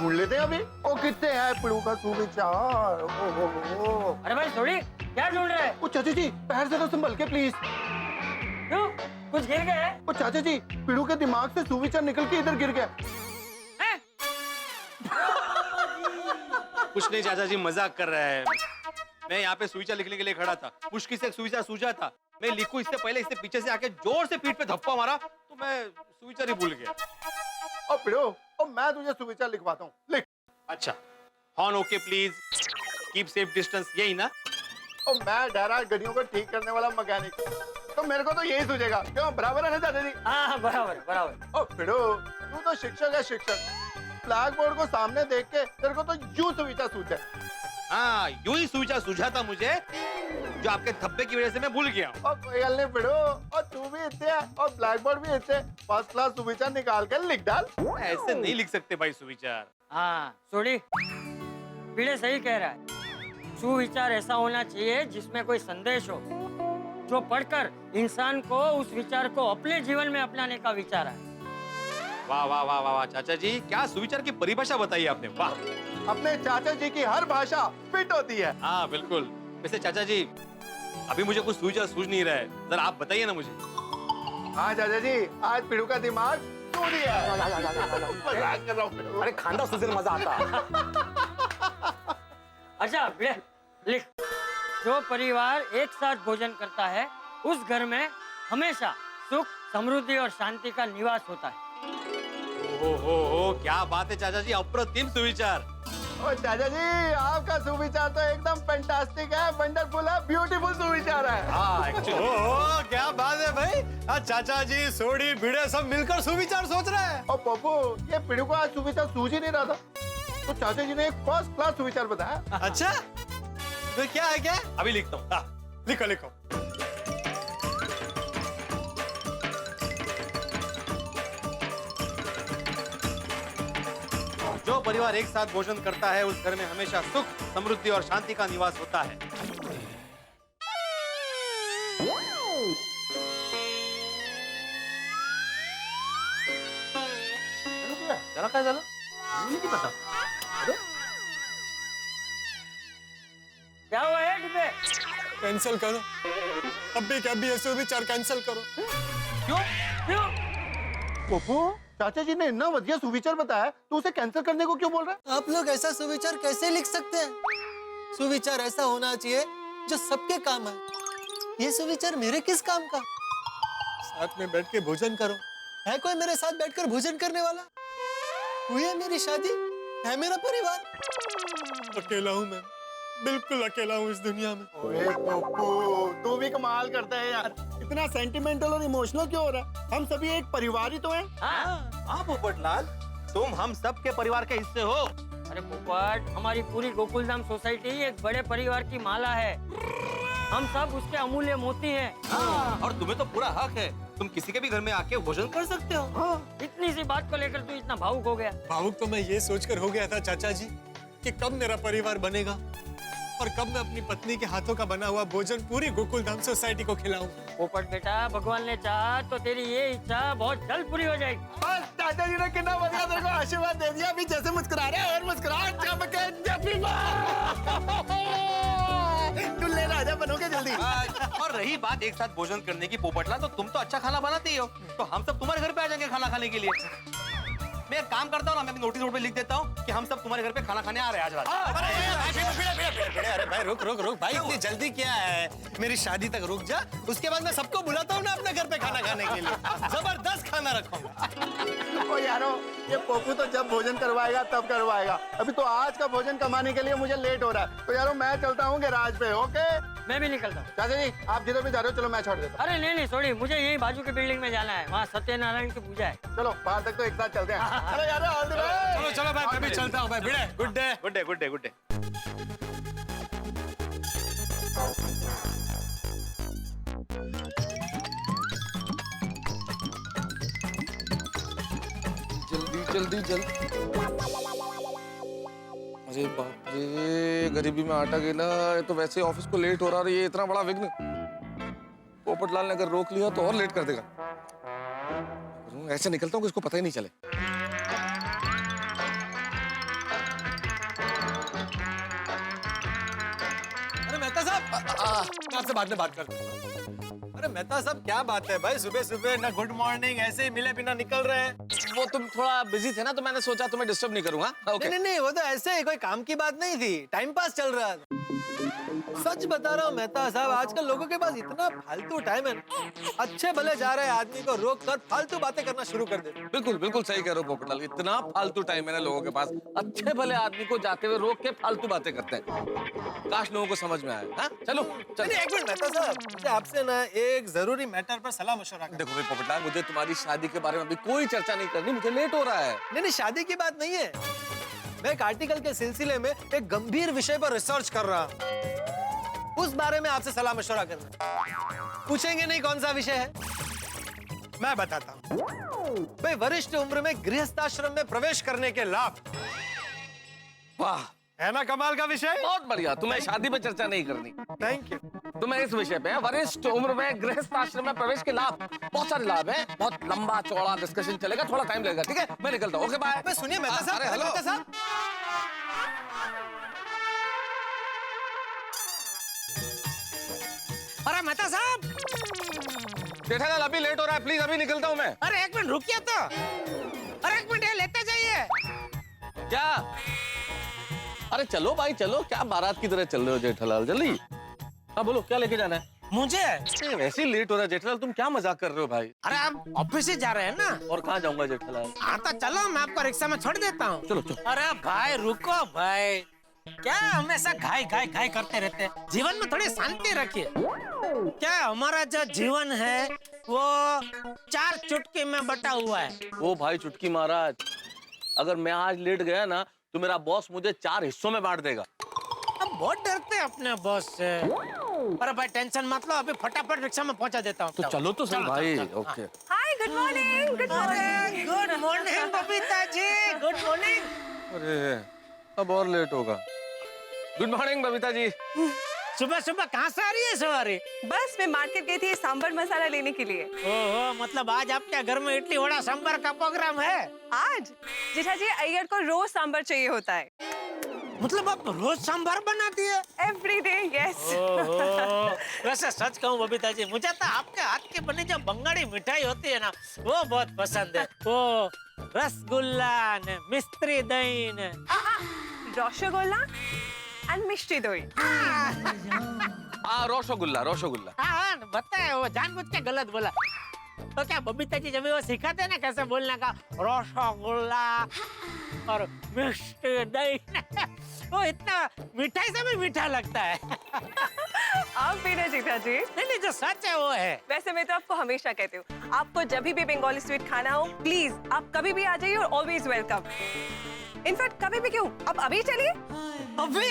ढूंढ लेते हैं अभी। ओ कितने हैं पिड़ू का सुविचार। ओ अरे भाई सोड़ी, क्या ढूंढ रहे हैं? ओ चाचा जी पैर जरा संभल के प्लीज। क्यों, कुछ गिर गए? ओ चाचा जी पिड़ू के दिमाग से सुविचार निकल के इधर गिर गया। कुछ नहीं चाचा जी, मजाक कर रहा है। मैं यहाँ पे सुविचार लिखने के लिए खड़ा था, मुश्किल से एक सुविचार सूझा था। मैं लिखूं इससे पहले इससे पीछे से आके जोर से पीठ पे धप्पा मारा तो मैं सुविचार ही भूल गया। ओ पिड़ू, ओ मैं तुझे सुविचार लिखवाता हूँ, लिख। अच्छा, horn okay please, keep safe distance, यही ना? ओ मैं डरा गड्डियों को ठीक करने वाला मैकेनिक, तो मेरे को तो यही सूझेगा। क्यों, बराबर है ना चाचा जी? हाँ बराबर बराबर। ओ पिड़ू, तू तो शिक्षक है शिक्षक। ब्लैक बोर्ड को सामने देख के तेरे को तो यूं सुविचार सूझा। हाँ, यूं ही सुविचार सूझा था मुझे, जो आपके धब्बे की वजह से मैं भूल गया हूँ। और कोई गल नहीं पिड़ू, और तू भी इतने और ब्लैक बोर्ड भी इतने, फर्स्ट क्लास सुविचार निकाल कर लिख डाल। ऐसे नहीं लिख सकते भाई सुविचार। हाँ सोड़ी, पीड़े सही कह रहा है। सुविचार ऐसा होना चाहिए जिसमें कोई संदेश हो, जो पढ़कर इंसान को उस विचार को अपने जीवन में अपनाने का विचार है। वाह वाह वाह वाह वाह चाचा जी, क्या सुविचार की परिभाषा बताई आपने, वाह। अपने चाचा जी की हर भाषा फिट होती है। हाँ बिल्कुल। वैसे चाचा जी, अभी मुझे कुछ सुविचार सूझ नहीं रहा है, जरा आप बताइए ना मुझे। हाँ चाचा जी, आज पिड़ू का दिमाग सूझ गया है। मजाक कर रहा हूँ पिड़ू। अरे खांदा सूझे मजा आता। अच्छा लिख, जो परिवार एक साथ भोजन करता है उस घर में हमेशा सुख, समृद्धि और शांति का निवास होता है। हो, क्या बात है चाचा जी, अप्रतिम सुविचार। ओ चाचा जी, आपका सुविचार तो एकदम फैंटास्टिक है, वंडरफुल है, ब्यूटीफुल सुविचार है। हाँ एक्चुअली। ओह क्या बात है भाई, चाचा जी सोडी भिड़े सब मिलकर सुविचार सोच रहे हैं। और पप्पू, ये पिड़ू को आज सुविचार सूझ ही नहीं रहा था, तो चाचा जी ने एक फर्स्ट क्लास सुविचार बताया। अच्छा, तो क्या है क्या? अभी लिखता हूँ। हाँ, लिखो लिखो। जो परिवार एक साथ भोजन करता है उस घर में हमेशा सुख, समृद्धि और शांति का निवास होता है। जरा क्या चला? नहीं पता। क्या हुआ है डिब्बे? कैंसिल करो, अभी क्या भी ये सुविचार कैंसिल करो। क्यों क्यों? पप्पू, चाचा जी ने इतना बढ़िया सुविचार बताया, तो उसे कैंसिल करने को क्यों बोल रहा है? आप लोग ऐसा सुविचार कैसे लिख सकते हैं? सुविचार ऐसा होना चाहिए जो सबके काम है। ये सुविचार मेरे किस काम का? साथ में बैठ के भोजन करो। है कोई मेरे साथ बैठकर भोजन करने वाला? हुई है मेरी शादी, है मेरा परिवार। अकेला हूँ मैं, बिल्कुल अकेला हूँ इस दुनिया में। ओए पप्पू, तू भी कमाल करता है यार। इतना सेंटिमेंटल और इमोशनल क्यों हो रहा है? हम सभी एक परिवार ही तो हैं। हाँ पोपटलाल, तुम हम सब के परिवार के हिस्से हो। अरे पोपट, हमारी पूरी गोकुलधाम सोसाइटी एक बड़े परिवार की माला है। हम सब उसके अमूल्य मोती हैं। और तुम्हें तो पूरा हक है, तुम किसी के भी घर में आके भोजन कर सकते हो। इतनी सी बात को लेकर तू इतना भावुक हो गया? भावुक तो मैं ये सोचकर हो गया था चाचा जी कि कब मेरा परिवार बनेगा और कब मैं अपनी पत्नी के हाथों का बना हुआ भोजन पूरी गोकुलधाम सोसाइटी को खिलाऊं। पोपट बेटा, भगवान ने चाहा तो तेरी ये इच्छा बहुत जल्द पूरी हो जाएगी। बस चाचा जी ने कितना बढ़िया तेरे को आशीर्वाद दे दिया, अभी जैसे मुस्कुरा रहे हैं और मुस्कुराहट तू ले राजा बनोगे जल्दी। और रही बात एक साथ भोजन करने की पोपटलाल, तो तुम तो अच्छा खाना बनाते ही हो, तो हम सब तुम्हारे घर पे आ जाएंगे खाना खाने के लिए। मैं एक काम करता हूँ ना, मैं नोटिस बोर्ड पे लिख देता हूँ कि हम सब तुम्हारे घर पे खाना खाने आ रहे हैं आज रात। अरे भाई रुक रुक रुक भाई, इतनी जल्दी क्या है? मेरी शादी तक रुक जा, उसके बाद मैं सबको बुलाता हूँ ना अपने घर पे खाना खाने के लिए। जबरदस्त खाना रखूंगा। ओ यारो, ये पप्पू तो जब भोजन करवाएगा तब करवाएगा, अभी तो आज का भोजन कमाने के लिए मुझे लेट हो रहा है। तो यारो मैं चलता हूँ गैराज पे। ओके, मैं भी निकलता हूँ। चाचा जी आप जिधर भी जा रहे हो, चलो मैं छोड़ देता हूँ। अरे नहीं सॉरी, मुझे यही बाजू की बिल्डिंग में जाना है, वहाँ सत्यनारायण की पूजा है। चलो बाहर तक तो एक साथ चलते हैं। अरे यार ऑल द वे। चलो चलो भाई, मैं भी चलता हूँ भाई। Bhide, good day. Good day good day good day. जल्दी जल्दी। अरे बाप रे, गरीबी में आटा गिला। ये तो वैसे ऑफिस को लेट हो रहा है, ये इतना बड़ा विघ्न पोपटलाल ने अगर रोक लिया तो और लेट कर देगा। ऐसे निकलता हूँ कि इसको पता ही नहीं चले। आपसे बाद में बात करता हूँ। अरे मेहता साहब क्या बात है भाई, सुबह सुबह ना गुड मॉर्निंग, ऐसे ही मिले बिना निकल रहे हैं। वो तुम थोड़ा बिजी थे ना, तो मैंने सोचा तुम्हें डिस्टर्ब नहीं करूंगा। ओके। नहीं, वो तो ऐसे ही कोई काम की बात नहीं थी, टाइम पास चल रहा था। सच बता रहा हूँ मेहता साहब, आजकल लोगों के पास इतना फालतू टाइम है, अच्छे भले जा रहे आदमी को रोक कर फालतू बातें करना शुरू कर दे। बिल्कुल बिल्कुल सही कह रहे हो पोपटलाल, इतना फालतू टाइम है ना लोगों के पास, अच्छे भले आदमी को जाते हुए रोक के फालतू बातें करते हैं। काश लोगों को समझ में आए। हाँ चलो चलो। एक मिनट मेहता साहब, मुझे आपसे ना एक जरूरी मैटर पर सलाह मशवरा करना। देखो भाई पोपटलाल, मुझे तुम्हारी शादी के बारे में अभी कोई चर्चा नहीं करनी, मुझे लेट हो रहा है। नहीं, शादी की बात नहीं है, मैं एक आर्टिकल के सिलसिले में एक गंभीर विषय पर रिसर्च कर रहा हूँ, उस बारे में आपसे सलाह मशवरा करना। पूछेंगे नहीं कौन सा विषय है? मैं बताता हूँ भाई। वरिष्ठ उम्र में गृहस्थाश्रम में प्रवेश करने के लाभ। वाह, है ना कमाल का विषय? बहुत बढ़िया। तुम्हें शादी पे चर्चा नहीं करनी। Thank you. तुम्हें इस विषय पे वरिष्ठ उम्र में गृहस्थाश्रम में प्रवेश के लाभ, बहुत सारे लाभ हैं, बहुत लंबा चौड़ा डिस्कशन चलेगा, थोड़ा टाइम लगेगा। ठीक है, मैं निकलता हूँ। Okay bye. सुनिए मेहता साहब, हेलो मेहता साहब, अरे मेहता साहब, जेठालाल अभी लेट हो रहा है, प्लीज अभी निकलता हूँ मैं। अरे एक मिनट रुकिए तो। अरे एक मिनट, ये लेते जाइए। क्या? अरे चलो भाई चलो, क्या बारात की तरह चल रहे हो जेठालाल, जल्दी। हाँ बोलो, क्या लेके जाना है? मुझे वैसे ही लेट हो रहा है जेठालाल, तुम क्या मजाक कर रहे हो भाई? अरे आप ऑफिस से जा रहे हैं ना? और कहाँ जाऊंगा जेठालाल? हाँ तो चलो, मैं आपको रिक्शा में छोड़ देता हूँ। चलो चलो। अरे भाई रुको भाई, क्या हमेशा घाई घाई घाई करते रहते हैं? जीवन में थोड़ी शांति रखिए। क्या हमारा जो जीवन है वो 4 चुटकी में बटा हुआ है। ओ भाई चुटकी महाराज, अगर मैं आज लेट गया ना तो मेरा बॉस मुझे 4 हिस्सों में बांट देगा। अब बहुत डरते हैं अपने बॉस से। अरे भाई टेंशन मत लो, अभी फटाफट रिक्शा में पहुंचा देता हूँ। तो चलो तो सही भाई। Okay. Hi, good morning. Good morning. Good morning Babita ji, good morning. अरे अब और लेट होगा। Good morning Babita ji. सुबह सुबह कहाँ से आ रही है सवारी? बस मैं मार्केट गई थी सांभर मसाला लेने के लिए। ओहो, मतलब आज आपके घर में इडली वड़ा सांभर का प्रोग्राम है? आज जेठा जी, अय्यर को रोज सांभर चाहिए होता है। मतलब आप रोज सांभर बनाती है? Every day, yes. वैसे सच कहूँ बबीता जी, मुझे तो आपके हाथ की बनी जो बंगाली मिठाई होती है ना, वो बहुत पसंद है। वो रसगुल्ला ने मिस्त्री दही ने रसगुल्ला एंड मिष्टी दही। हाँ रसगुल्ला, रसगुल्ला। हाँ बताए, वो जानबूझ के गलत बोला। तो क्या बबीता जी जब वो सिखाते हैं ना कैसे बोलने का, रसगुल्ला और मिष्टी दही, वो इतना मिठाई से भी मीठा लगता है। आप भी ना जीता जी। नहीं, जो सच है वो है। वैसे मैं तो आपको हमेशा कहती हूँ, आपको जब भी बंगाली स्वीट खाना हो प्लीज आप कभी भी आ जाइए और ऑलवेज वेलकम। इनफैक्ट कभी भी क्यों, अब अभी चलिए। अभी?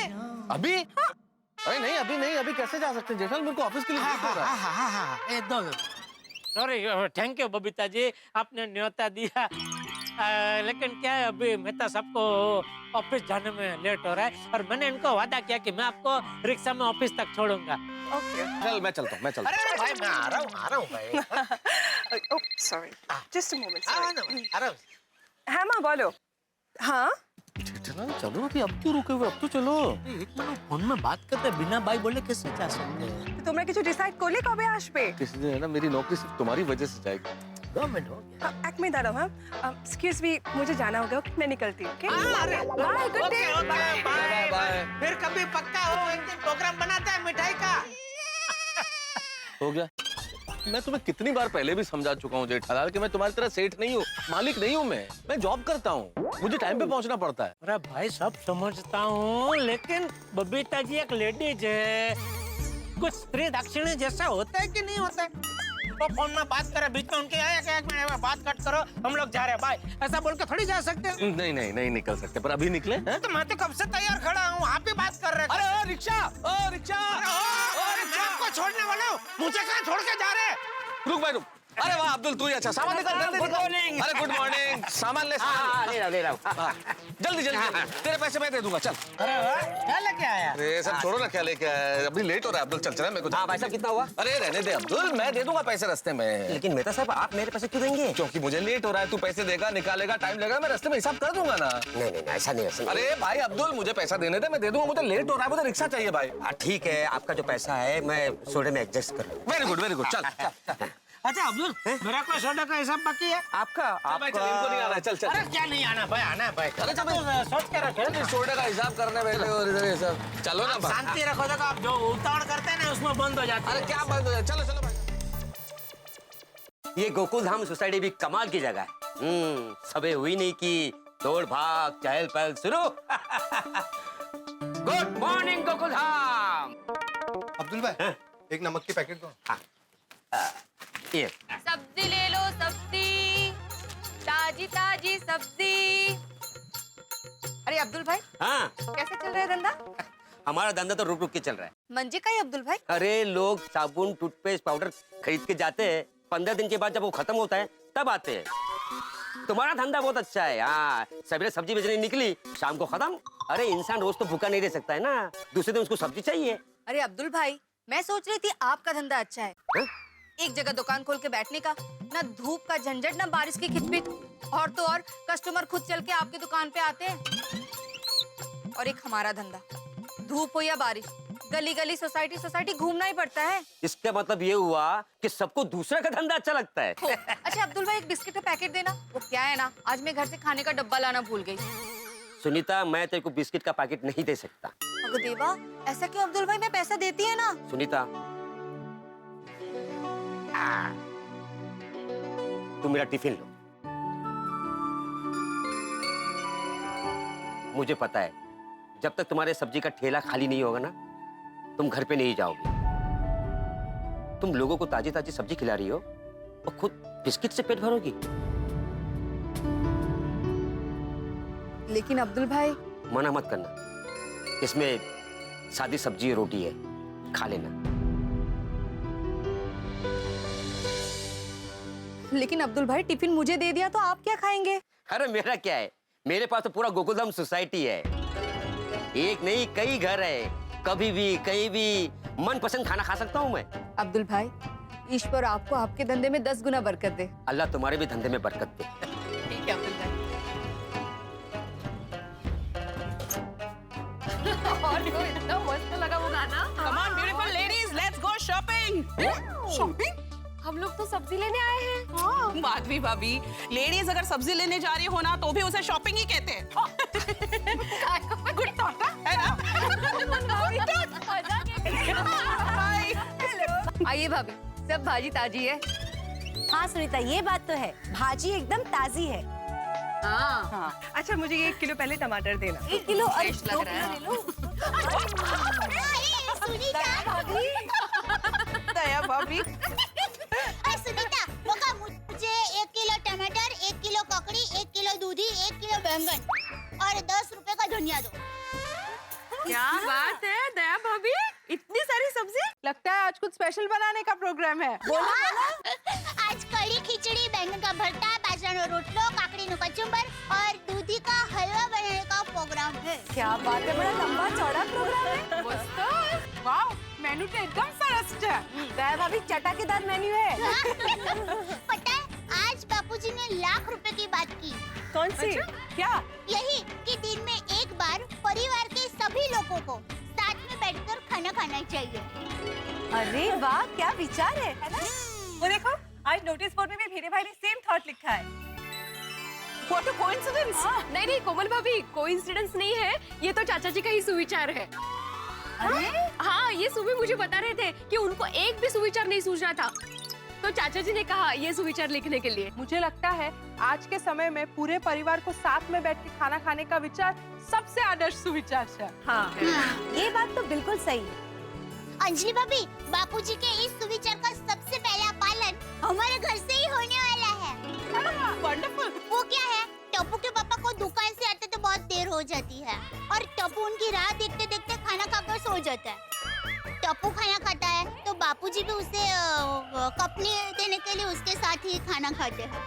अभी? हाँ। अरे नहीं अभी नहीं, अभी कैसे जा सकते हैं जेठालाल, मेरे को ऑफिस के लिए लेट हो रहा है। Sorry, thank you Babita ji, आपने न्योता दिया। लेकिन क्या है, अभी मेहता सबको ऑफिस जाने में लेट हो रहा है और मैंने इनको वादा किया कि मैं आपको रिक्शा में ऑफिस तक छोड़ूंगा। ओके। चल मैं चलता हूँ, मैं चलता हूँ। अरे भाई मैं आ रहा हूँ भाई। Oh sorry, just a moment. आ रहा हूँ। हाँ माँ बोलो। हाँ जेठालाल चलो अभी, अब क्यों रुके हुए, अब तो चलो। एक मिनट, फोन में बात करते बिना बाई बोले कैसे जा सकते हैं? তোমরা কিছু ডিসাইড করলে কবে আসবে? किसी दिन है ना मेरी नौकरी सिर्फ तुम्हारी वजह से जाएगी। 2 मिनट हो गया। एक मिनट दादा, हाँ एक्सक्यूज मी, मुझे जाना होगा, मैं निकलती हूँ। अरे bye, good day. Bye bye. फिर कभी पक्का हो, एक दिन प्रोग्राम बनाते हैं मिठाई का। हो गया। मैं तुम्हें कितनी बार पहले भी समझा चुका हूँ जेठालाल कि मैं तुम्हारी तरह सेठ नहीं हूँ, मालिक नहीं हूँ। मैं जॉब करता हूँ, मुझे टाइम पे पहुँचना पड़ता है। अरे भाई सब समझता हूँ, लेकिन बबीता जी एक लेडीज है, कुछ स्त्री दक्षिणी जैसा होता है कि नहीं होता है? तो फोन में बात करे, बीच में उनके आए कि 1 मिनट में बात कट करो, हम लोग जा रहे हैं बाय, ऐसा बोल के थोड़ी जा सकते हैं। नहीं नहीं नहीं निकल सकते, पर अभी निकले हैं? तो मैं तो कब से तैयार खड़ा हूँ, आप भी बात कर रहे थे। अरे रिक्शा, मैं आपको छोड़ने वाला हूँ, मुझे कहाँ छोड़ के जा रहे हैं? रुक भाई रुक। अरे वाह अब्दुल तू ही अच्छा सामान निकाल जल्दी गुड निकाल। मॉर्निंग। अरे गुड मॉर्निंग सामान ले सामान ले रहा हूँ। जल्दी जल्दी तेरे पैसे मैं दे दूंगा चल। अरे वाह क्या लेके आया? अरे सब छोड़ो ना क्या लेके आया अभी लेट हो रहा है अब्दुल चल चला मेरे को। हाँ भाई साहब कितना हुआ? अरे रहने दे अब्दुल मैं दे दूंगा पैसे रास्ते में। लेकिन मेहता साहब आप मेरे पैसे क्यों देंगे? क्योंकि मुझे लेट हो रहा है तू पैसे देगा निकालेगा टाइम लगेगा मैं रास्ते में हिसाब कर दूंगा ना। नहीं नहीं ऐसा नहीं ऐसा अरे भाई अब्दुल मुझे पैसा देने दे मैं दे दूंगा मुझे लेट हो रहा है मुझे रिक्शा चाहिए भाई। ठीक है आपका जो पैसा है मैं सोडे में एडजस्ट कर लूँगा। वेरी गुड चल। अच्छा अब्दुल मेरा कोई सोडा का हिसाब बाकी है? आपका भाई चल इनको नहीं आना है चल चल। अरे क्या नहीं आना भाई, आना है भाई। अरे चल सोच के रखे सोडे का हिसाब करने बैठे और इधर ये सब चलो ना भाई। शांति रखो, देखो आप जो उतावड़ करते हैं ना उसमें बंद हो जाता है। अरे क्या बंद हो जाए चलो चलो भाई। ये गोकुल धाम सोसाइटी भी कमाल की जगह है। सबे हुई नहीं की दौड़ भाग चहल पहल शुरू। Good morning Gokul Dham. अब्दुल भाई एक नमक की पैकेट दो। ये सब्जी ले लो सब्जी, ताजी ताजी सब्जी। अरे अब्दुल भाई हाँ कैसे चल रहा है धंधा? हमारा धंधा तो रुक रुक के चल रहा है। मंजे का ही अब्दुल भाई? अरे लोग साबुन टूथपेस्ट पाउडर खरीद के जाते हैं 15 दिन के बाद जब वो खत्म होता है तब आते हैं। तुम्हारा धंधा बहुत अच्छा है। हाँ सवेरे सब्जी बेचने निकली शाम को खत्म। अरे इंसान रोज तो भूखा नहीं रह सकता है ना, दूसरे दिन उसको सब्जी चाहिए। अरे अब्दुल भाई मैं सोच रही थी आपका धंधा अच्छा है। हा? एक जगह दुकान खोल के बैठने का, ना धूप का झंझट ना बारिश की खिचपिच, और तो और कस्टमर खुद चल के आपकी दुकान पे आते हैं। और एक हमारा धंधा, धूप हो या बारिश गली गली सोसाइटी सोसाइटी घूमना ही पड़ता है। इसका मतलब ये हुआ कि सबको दूसरे का धंधा अच्छा लगता है। अच्छा अब्दुल भाई एक बिस्किट का पैकेट देना। वो क्या है ना आज मैं घर से खाने का डब्बा लाना भूल गई। सुनीता मैं तेरे को बिस्किट का पैकेट नहीं दे सकता। अगो देवा ऐसा क्यों अब्दुल भाई, मैं पैसा देती है ना। सुनीता तुम मेरा टिफिन लो। मुझे पता है जब तक तुम्हारे सब्जी का ठेला खाली नहीं होगा ना तुम घर पे नहीं जाओगे। तुम लोगों को ताजी ताजी सब्जी खिला रही हो और खुद बिस्किट से पेट भरोगी। लेकिन अब्दुल भाई मना मत करना, इसमें सादी सब्जी और रोटी है, खा लेना। लेकिन अब्दुल भाई टिफिन मुझे दे दिया तो आप क्या खाएंगे? अरे मेरा क्या है, मेरे पास तो पूरा गोकुलधाम सोसाइटी है। एक नहीं कई घर है, कभी भी कहीं भी मनपसंद खाना खा सकता हूँ मैं। अब्दुल भाई ईश्वर आपको आपके धंधे में 10 गुना बरकत दे। अल्लाह तुम्हारे भी धंधे में बरकत दे। ठीक है अब्दुल भाई। और वो इतना मस्त लगा वो गाना। Come on, beautiful ladies, let's go shopping. Shopping? हम लोग तो सब्जी लेने आए हैं। हाँ। माधवी भाभी, लेडीज अगर सब्जी लेने जा रही हो ना तो भी उसे शॉपिंग ही कहते हैं। गुड थॉट है ना? आइए भाभी, सब भाजी ताजी है। हाँ सुनीता ये बात तो है, भाजी एकदम ताजी है। हाँ। अच्छा मुझे 1 किलो पहले टमाटर देना। 1 किलो और फ्रेश लग 2 रहा है। किलो ले लो। सुनीता दया भाभी। सुनीता वो का मुझे 1 किलो टमाटर, 1 किलो ककड़ी, 1 किलो दूधी, 1 किलो बैंगन और 10 रुपए का धनिया दो। क्या बात है दया भाभी, इतनी सारी सब्जी। लगता है आज कुछ स्पेशल बनाने का प्रोग्राम है। आज कड़ी खिचड़ी, बैंगन का भरता, बाजरा रोटलो, काकड़ी नो कचुम्बर और दूधी का हलवा बनाने का प्रोग्राम है। क्या बात है, बड़ा लंबा चौड़ा प्रोग्राम है। वाह मेनू तो एकदम सरस है। दया भाभी चटाकेदार मेन्यू है। पता है आज बापूजी ने लाख रुपए की बात की। कौन सी? क्या? यही कि दिन में एक बार परिवार के सभी लोगों को साथ में बैठकर खाना खाना चाहिए। अरे वाह क्या विचार है ना? वो देखो आज नोटिस बोर्ड में भी भीरे भाई ने सेम थॉट लिखा है। What a coincidence! नहीं नहीं कोमल भाभी कोइंसिडेंस नहीं है, ये तो चाचा जी का ही सुविचार है। हाँ ये सुबह मुझे बता रहे थे कि उनको एक भी सुविचार नहीं सूझ रहा था, तो चाचा जी ने कहा ये सुविचार लिखने के लिए। मुझे लगता है आज के समय में पूरे परिवार को साथ में बैठ के खाना खाने का विचार सबसे आदर्श सुविचार है। हाँ ये बात तो बिल्कुल सही है। अंजलि भाभी, बापूजी के इस सुविचार का सबसे पहला पालन हमारे घर से ही होने वाला है। वंडरफुल। वो क्या है, टप्पू के पापा को दुकान से आते तो बहुत देर हो जाती है और टप्पू उनकी राह देखते देखते खाना खाकर सो जाता है। टप्पू खाना खाता है तो बापू बापूजी भी उसे कपनी देने के लिए उसके साथ ही खाना खाते हैं।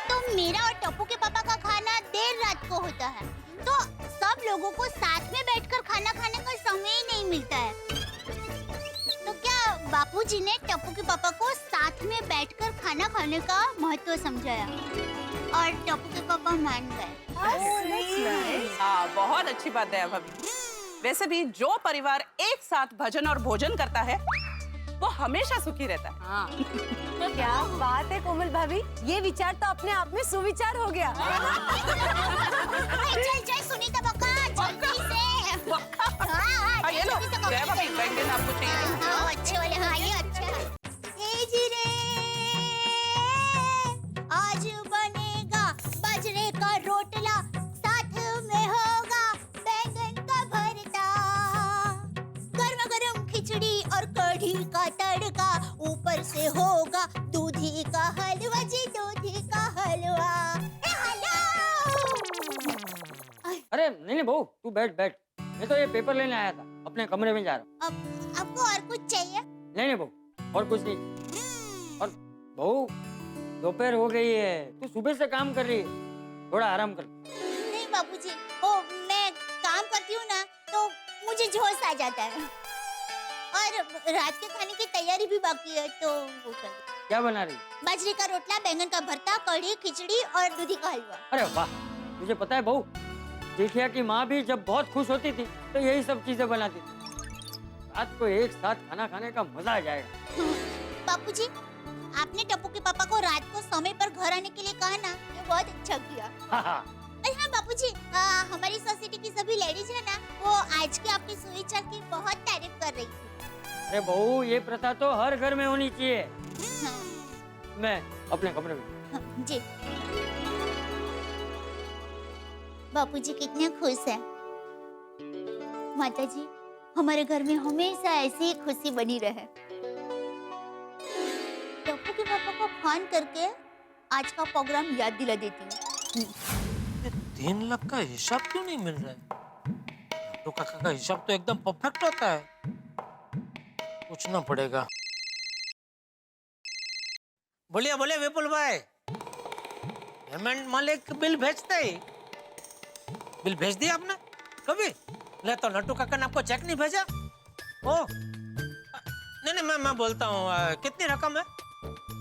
तो मेरा और टप्पू के पापा का खाना देर रात को होता है, तो सब लोगों को साथ में बैठकर खाना खाने का समय ही नहीं मिलता है। तो क्या बापूजी ने टप्पू के पापा को साथ में बैठकर खाना खाने का महत्व समझाया और टप्पू के पापा मान गए। हाँ, बहुत अच्छी बात है भाभी। वैसे भी जो परिवार एक साथ भजन और भोजन करता है वो हमेशा सुखी रहता है। हाँ। क्या बात है कोमल भाभी, ये विचार तो अपने आप में सुविचार हो गया। चल चल सुनीता बका जल्दी से। हाँ, ये लो जय भाभी, बैंगन आपको चाहिए? हाँ, अच्छे वाले, हाँ ये अच्छे हैं। ए जीरे आज बनेगा बाजरे का रोटला, साथ में होगा बैंगन का भरता, गर्मा गर्म खिचड़ी और कढ़ी का तड़का, ऊपर से होगा दूधी का हलवा जी, दूधी का हलवा। ए हेलो। अरे नहीं बहू, तू बैठ बैठ। मैं तो ये पेपर लेने आया था, अपने कमरे में जा रहा हूँ। अब आपको और कुछ चाहिए? नहीं बहू, और कुछ नहीं। और बहू, दोपहर हो गई है, तू सुबह से काम कर रही है, थोड़ा आराम कर। नहीं बाबूजी, ओ मैं काम करती हूँ ना तो मुझे जोश आ जाता है, और रात के खाने की तैयारी भी बाकी है, तो वो कर। क्या बना रही? बाजरे का रोटला, बैंगन का भरता, कढ़ी, खिचड़ी और दूधी का हलवा। अरे वाह, तुझे पता है बहू, जेठिया की माँ भी जब बहुत खुश होती थी तो यही सब चीजें बनाती थी। रात को एक साथ खाना खाने का मजा आ जाएगा। बापूजी, आपने टप्पू के पापा को रात को समय पर घर आने के लिए कहा ना, ये बहुत अच्छा किया। हाँ। अरे हाँ बापूजी, हमारी सोसाइटी की सभी लेडीज है ना, वो आज की आपकी सुविचार की बहुत तारीफ कर रही थी। अरे बहू, ये प्रथा तो हर घर में होनी चाहिए। हाँ। मैं अपने कमरे में। जी। बापूजी कितने खुश हैं। माताजी, हमारे घर में हमेशा ऐसी ही खुशी बनी रहे। टप्पू के पापा को फोन करके आज का प्रोग्राम याद दिला देती हूँ। 3 लाख का हिसाब क्यों नहीं मिल रहा है? तो काका का हिसाब तो एकदम परफेक्ट होता है, पूछना पड़ेगा। बोलिए बोलिए विपुल भाई, पेमेंट मालिक बिल भेजते ही। बिल भेज दिया आपने? कभी? ले तो नट्टू काका ने आपको चेक नहीं भेजा? ओ नहीं मैं बोलता हूँ, कितनी रकम है?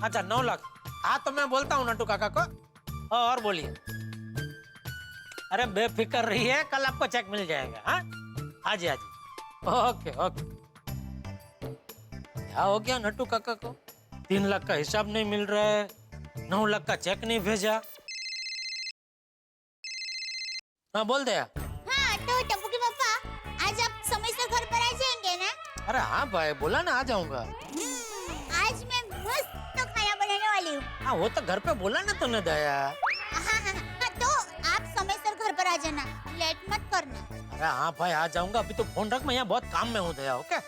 अच्छा 9 लाख। हाँ तो मैं बोलता हूँ नट्टू काका को। और बोलिए। अरे बेफिक्र रहिए, कल आपको चेक मिल जाएगा। हाँ आजी आजी। Okay okay. क्या हो गया नट्टू काका को? 3 लाख का हिसाब नहीं मिल रहा है, 9 लाख का चेक नहीं भेजा। हाँ बोल दे। हाँ तो टप्पू के पापा, आज आप समय से घर पर आ जाएंगे ना? अरे हाँ भाई, बोला ना आ जाऊंगा। आज मैं मस्त खाना बनाने वाली हूँ। हाँ वो तो घर पे बोला ना तूने दया। हाँ, तो आप समय से घर पर आ जाना, लेट मत करना। अरे हाँ भाई आ जाऊंगा, अभी तो फोन रख, मैं यहाँ बहुत काम में हूँ दया। ओके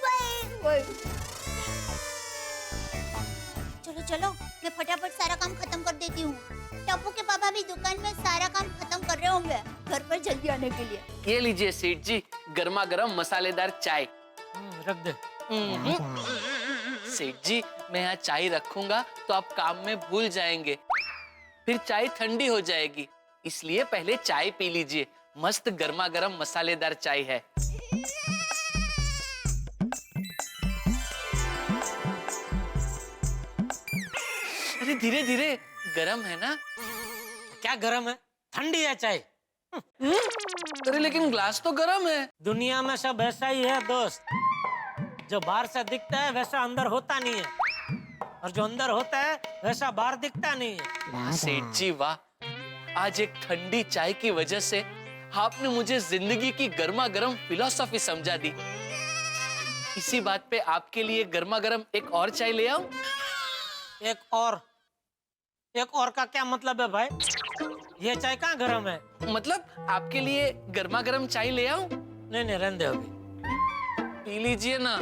चलो चलो, मैं फटाफट सारा काम खत्म कर देती हूँ। टप्पू के पापा भी दुकान में सारा काम खत्म कर रहे होंगे घर पर जल्दी आने के लिए। ये लीजिए सेठ जी, गर्मा गर्म मसालेदार चाय। रख दे। सेठ जी, मैं यहाँ चाय रखूंगा तो आप काम में भूल जाएंगे, फिर चाय ठंडी हो जाएगी, इसलिए पहले चाय पी लीजिए। मस्त गर्मा गर्म मसालेदार चाय है। अरे धीरे धीरे, गरम है ना? क्या गरम है? ठंडी है चाय। अरे लेकिन ग्लास तो गरम है। दुनिया में सब ऐसा ही है दोस्त, जो बाहर से दिखता है वैसा अंदर होता नहीं है, और जो अंदर होता है वैसा बाहर दिखता नहीं है। वाह सेठ जी वाह, आज एक ठंडी चाय की वजह से आपने मुझे जिंदगी की गर्मा गर्म फिलॉसफी समझा दी। इसी बात पे आपके लिए गर्मा गर्म एक और चाय ले आऊं? एक और का क्या मतलब है भाई? ये चाय कहाँ गरम है? मतलब आपके लिए गर्मा गर्म चाय ले आऊं? नहीं रहने दे, अभी पी लीजिए ना,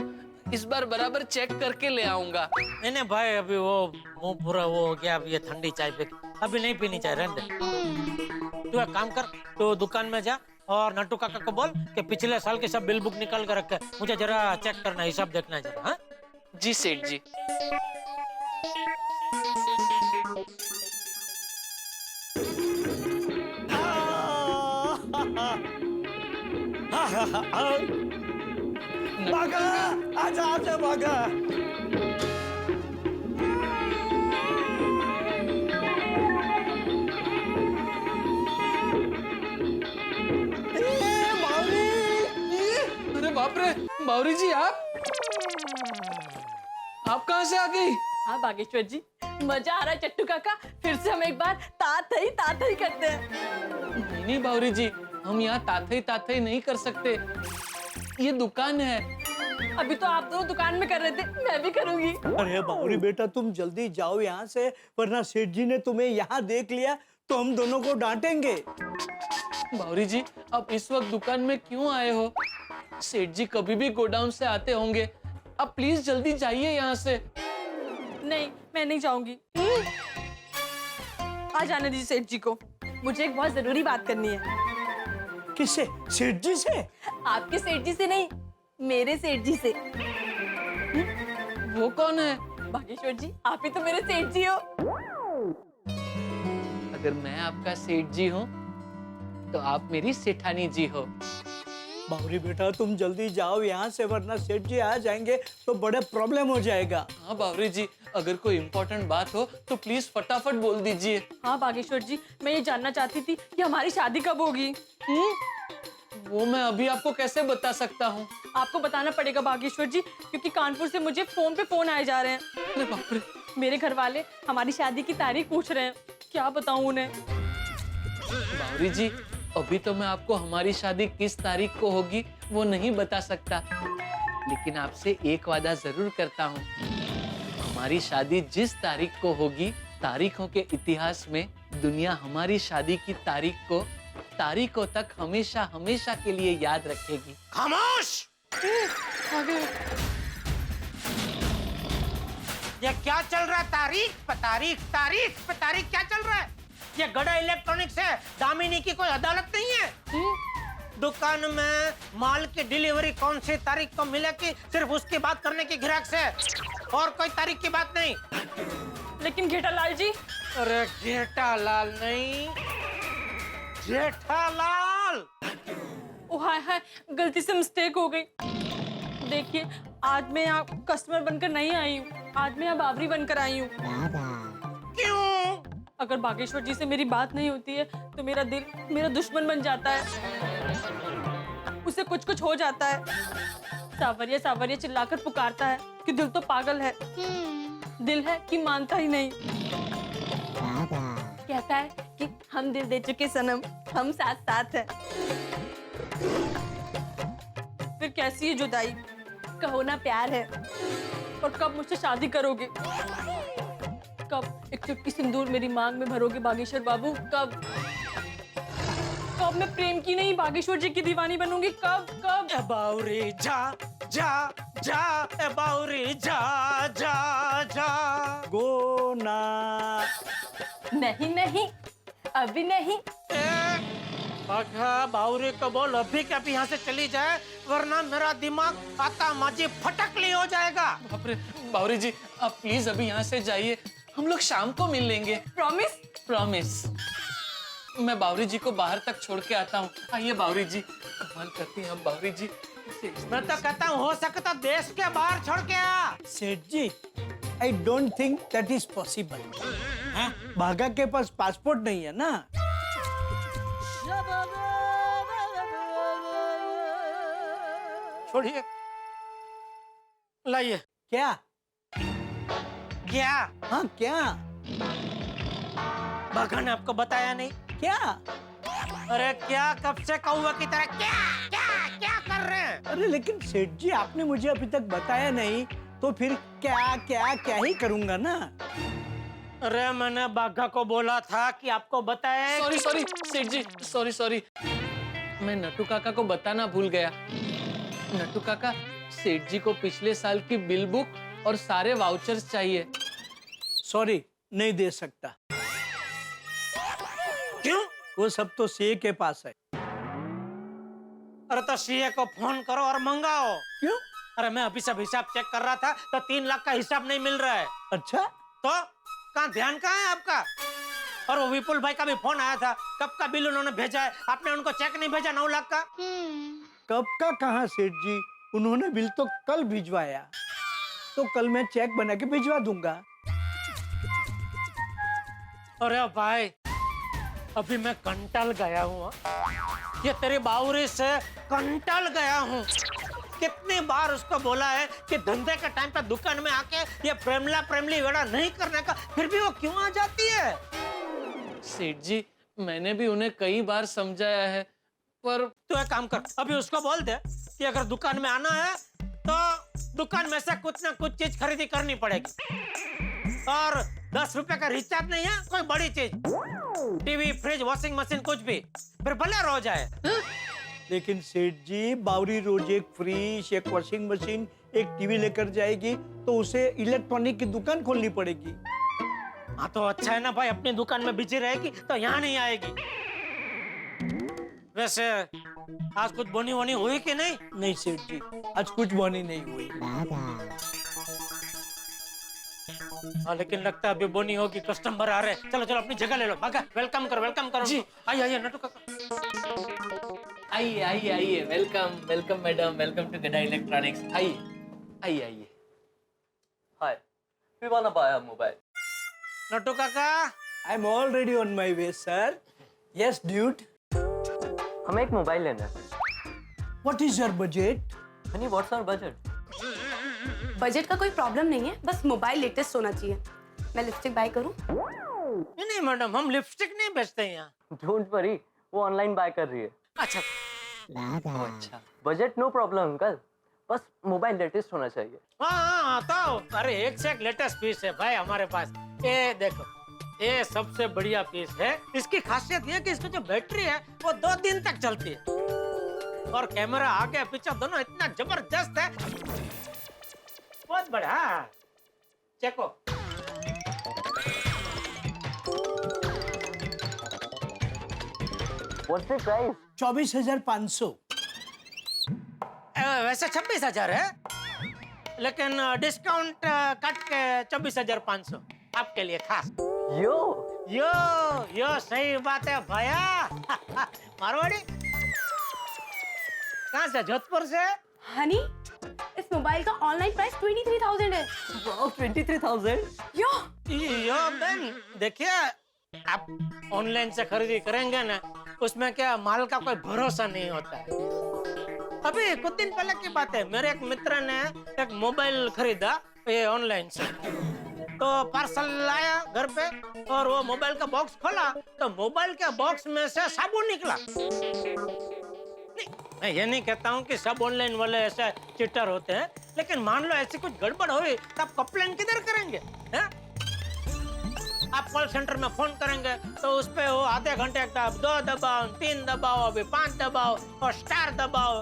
इस बार बराबर चेक करके ले आऊंगा। नहीं भाई, अभी वो मुंह पूरा वो हो गया, अभी ये ठंडी चाय पे अभी नहीं पीनी चाहिए, रहने दे। तू एक काम कर, तो दुकान में जा और नट्टू काका को बोल कि पिछले साल के सब बिल बुक निकाल कर रखे, मुझे जरा चेक करना, हिसाब देखना है जरा। हाँ जी सेठ जी। भागा, आजा आजा भागा। अरे बाप रे, बावरी जी आप कहाँ से आ गई? हाँ बागेश्वर जी, मजा आ रहा है चट्टू काका। फिर से हम एक बार तात ही करते हैं। नहीं बावरी जी, हम यहाँ ताथई नहीं कर सकते। ये दुकान है। अभी तो आप दोनों दुकान में कर रहे थे, मैं भी करूंगी। अरे बावरी बेटा, तुम जल्दी जाओ यहाँ से, वरना सेठ जी ने तुम्हें यहाँ देख लिया तो हम दोनों को डांटेंगे। बावरी जी, आप इस वक्त दुकान में क्यों आए हो? सेठ जी कभी भी गोडाउन से आते होंगे। आप प्लीज जल्दी जाइए यहाँ से। नहीं, मैं नहीं जाऊंगी। आ जाने दीजिए सेठ जी को, मुझे एक बहुत जरूरी बात करनी है। किससे? सेठ जी से? आपके सेठ जी से नहीं, मेरे सेठ जी से। वो कौन है? बागेश्वर जी, आप ही तो मेरे सेठ जी हो। अगर मैं आपका सेठ जी हूँ तो आप मेरी सेठानी जी हो। बावरी बेटा, तुम जल्दी जाओ यहाँ से, वरना सेठ जी आ जाएंगे तो बड़े प्रॉब्लम हो जाएगा। हाँ बावरी जी, अगर कोई इम्पोर्टेंट बात हो तो प्लीज फटाफट बोल दीजिए। हाँ बागेश्वर जी, मैं ये जानना चाहती थी कि हमारी शादी कब होगी। वो मैं अभी आपको कैसे बता सकता हूँ? आपको बताना पड़ेगा बागेश्वर जी, क्योंकि कानपुर से मुझे फोन पे फोन आए जा रहे हैं। अरे बाप रे। मेरे घर वाले हमारी शादी की तारीख पूछ रहे हैं, क्या बताऊं उन्हें। बावरी जी, अभी तो मैं आपको हमारी शादी किस तारीख को होगी वो नहीं बता सकता, लेकिन आपसे एक वादा जरूर करता हूँ। हमारी शादी जिस तारीख को होगी, तारीखों के इतिहास में दुनिया हमारी शादी की तारीख को तारीखों तक हमेशा हमेशा के लिए याद रखेगी। खामोश! ये क्या चल रहा है? तारीख पे तारीख क्या चल रहा है? ये गड़ा इलेक्ट्रॉनिक्स है, दामिनी की कोई अदालत नहीं है। दुकान में माल की डिलीवरी कौन सी तारीख को मिलेगी, सिर्फ उसकी बात करने की ग्राहक से, और कोई तारीख की बात नहीं। लेकिन जेठालाल जी। अरे जेठालाल नहीं, जेठालाल। ओ हाय हाय, गलती से मिस्टेक हो गई। देखिए, आज मैं यहाँ कस्टमर बनकर नहीं आई हूँ, आज मैं यहाँ बावरी बनकर आई हूँ। क्यों? अगर बागेश्वर जी से मेरी बात नहीं होती है तो मेरा दिल मेरा दुश्मन बन जाता है, उसे कुछ हो जाता है। सावरिया सावरिया चिल्लाकर पुकारता है कि दिल तो पागल है, दिल है कि मानता ही नहीं। कहता है कि हम दिल दे चुके सनम, हम साथ साथ हैं। फिर कैसी है जुदाई? कहो ना प्यार है। और कब मुझसे शादी करोगे? कब एक चुटकी सिंदूर मेरी मांग में भरोगे बागेश्वर बाबू? कब मैं प्रेम की नहीं बागेश्वर जी की दीवानी बनूंगी? कब? ए बावरी जा जा जा, ए बावरी जा जा जा। गोना। नहीं, अभी नहीं। बावरी को बोल अभी के अभी यहाँ से चली जाए, वरना मेरा दिमाग आता माजी फटकली हो जाएगा। बाप रे, बावरी जी आप प्लीज अभी यहाँ से जाइए, हम लोग शाम को मिल लेंगे। प्रॉमिस? प्रॉमिस। मैं बावरी जी को बाहर तक छोड़ के आता हूँ। आइए बावरी जी, कमाल करती हैं आप बावरी जी। मैं तो कहता हूँ हो सकता देश के बाहर छोड़ के आ। सेठ जी, I don't think that is possible. भागा के पास पासपोर्ट नहीं है ना? छोड़िए, लाइए। क्या? क्या? हाँ क्या? भागा ने आपको बताया नहीं? क्या? अरे क्या, कब से कौवा की तरह क्या क्या क्या कर रहे हैं? अरे लेकिन सेठ जी, आपने मुझे अभी तक बताया नहीं, तो फिर क्या ही करूंगा ना। अरे मैंने बाघा को बोला था कि आपको बताए। सॉरी सेठ जी, सॉरी। मैं नट्टू काका को बताना भूल गया। नट्टू काका, सेठ जी को पिछले साल की बिल बुक और सारे वाउचर्स चाहिए। सॉरी, नहीं दे सकता। क्यों? वो सब तो सीए के पास है। अरे तो सीए को फोन करो और मंगाओ। क्यों? अरे मैं अभी सब हिसाब चेक कर रहा था तो 3 लाख का हिसाब नहीं मिल रहा है। अच्छा, तो कहाँ ध्यान कहाँ है आपका? और वो विपुल भाई का भी फोन आया था, कब का बिल उन्होंने भेजा है? आपने उनको चेक नहीं भेजा 9 लाख का? कब का कहाँ सेठ जी, उन्होंने बिल तो कल भिजवाया, तो कल मैं चेक बना के भिजवा दूंगा। अरे भाई अभी मैं कंटाल गया हूँ, ये तेरी बावरी से कंटाल गया हूँ। कितनी बार उसको बोला है कि धंधे के टाइम पे दुकान में आके ये प्रेमली वेड़ा नहीं करने का, फिर भी वो क्यों आ जाती है? सेठ जी मैंने भी उन्हें कई बार समझाया है, पर तू एक काम कर, अभी उसको बोल दे कि अगर दुकान में आना है तो दुकान में से कुछ ना कुछ चीज खरीदी करनी पड़ेगी। और 10 रुपए का रिचार्ज नहीं है, कोई बड़ी चीज, टीवी, फ्रिज, वॉशिंग मशीन, कुछ भी, फिर भले रोज आए। लेकिन सेठ जी, बावरी रोज एक फ्रिज, एक वॉशिंग मशीन, एक टीवी लेकर जाएगी तो उसे इलेक्ट्रॉनिक की दुकान खोलनी पड़ेगी। हाँ तो अच्छा है ना भाई, अपनी दुकान में बिजी रहेगी तो यहाँ नहीं आएगी। वैसे आज कुछ बोनी वोनी हुई कि नहीं? नहीं सेठ जी, आज कुछ बोनी नहीं हुई। हाँ लेकिन लगता है अभी बोनी होगी, कस्टमर आ रहे हैं। चलो चलो अपनी जगह ले लो, भागा, वेलकम करो जी। आइए आइए नटू काका, आइए आइए आइए, welcome welcome madam, welcome to Gada electronics. आइए आइए आइए। Hi, we want to buy a mobile. Natu काका, I am already on my way sir. Yes dude. हमें एक मोबाइल लेना है। What is your budget? Honey, what's our budget? Budget का कोई प्रॉब्लम नहीं है, बस मोबाइल लेटेस्ट होना चाहिए। मैं लिपस्टिक बाय करूं? नहीं मैडम, हम लिपस्टिक नहीं बेचते यहाँ। डोंट वरी, वो ऑनलाइन बाय कर रही है। अच्छा अच्छा, बजट नो प्रॉब्लम अंकल, बस मोबाइल लेटेस्ट होना चाहिए। हाँ तो अरे एक से एक लेटेस्ट पीस है भाई हमारे पास। ये देखो, ये सबसे बढ़िया पीस है। इसकी खासियत ये कि इसकी जो बैटरी है वो 2 दिन तक चलती है, और कैमरा आगे पीछे दोनों इतना जबरदस्त है, बहुत बढ़िया। चेको। What's the price? 24,500। वैसे 26,000 है, लेकिन डिस्काउंट काट के 24,500 आपके लिए खास। यो सही बात है भैया। मारवाड़ी कहाँ से? जोधपुर से। हनी, इस मोबाइल का ऑनलाइन प्राइस 23,000 है। वाओ, 23,000? यो बहन देखिए, आप ऑनलाइन से खरीदी करेंगे ना, उसमें क्या माल का कोई भरोसा नहीं होता है। अभी कुछ दिन पहले की बात है, मेरे एक मित्र ने एक मोबाइल खरीदा ये ऑनलाइन से, तो पार्सल लाया घर पे, और वो मोबाइल का बॉक्स खोला तो मोबाइल के बॉक्स में से साबुन निकला। नहीं, मैं ये नहीं कहता हूँ कि सब ऑनलाइन वाले ऐसे चीटर होते हैं, लेकिन मान लो ऐसी कुछ गड़बड़ हुई तो आप कंप्लेन किधर करेंगे? हैं? आप कॉल सेंटर में फोन करेंगे तो उस पे वो आधे घंटे का 2 दबाओ, 3 दबाओ, अभी 5 दबाओ और स्टार दबाओ।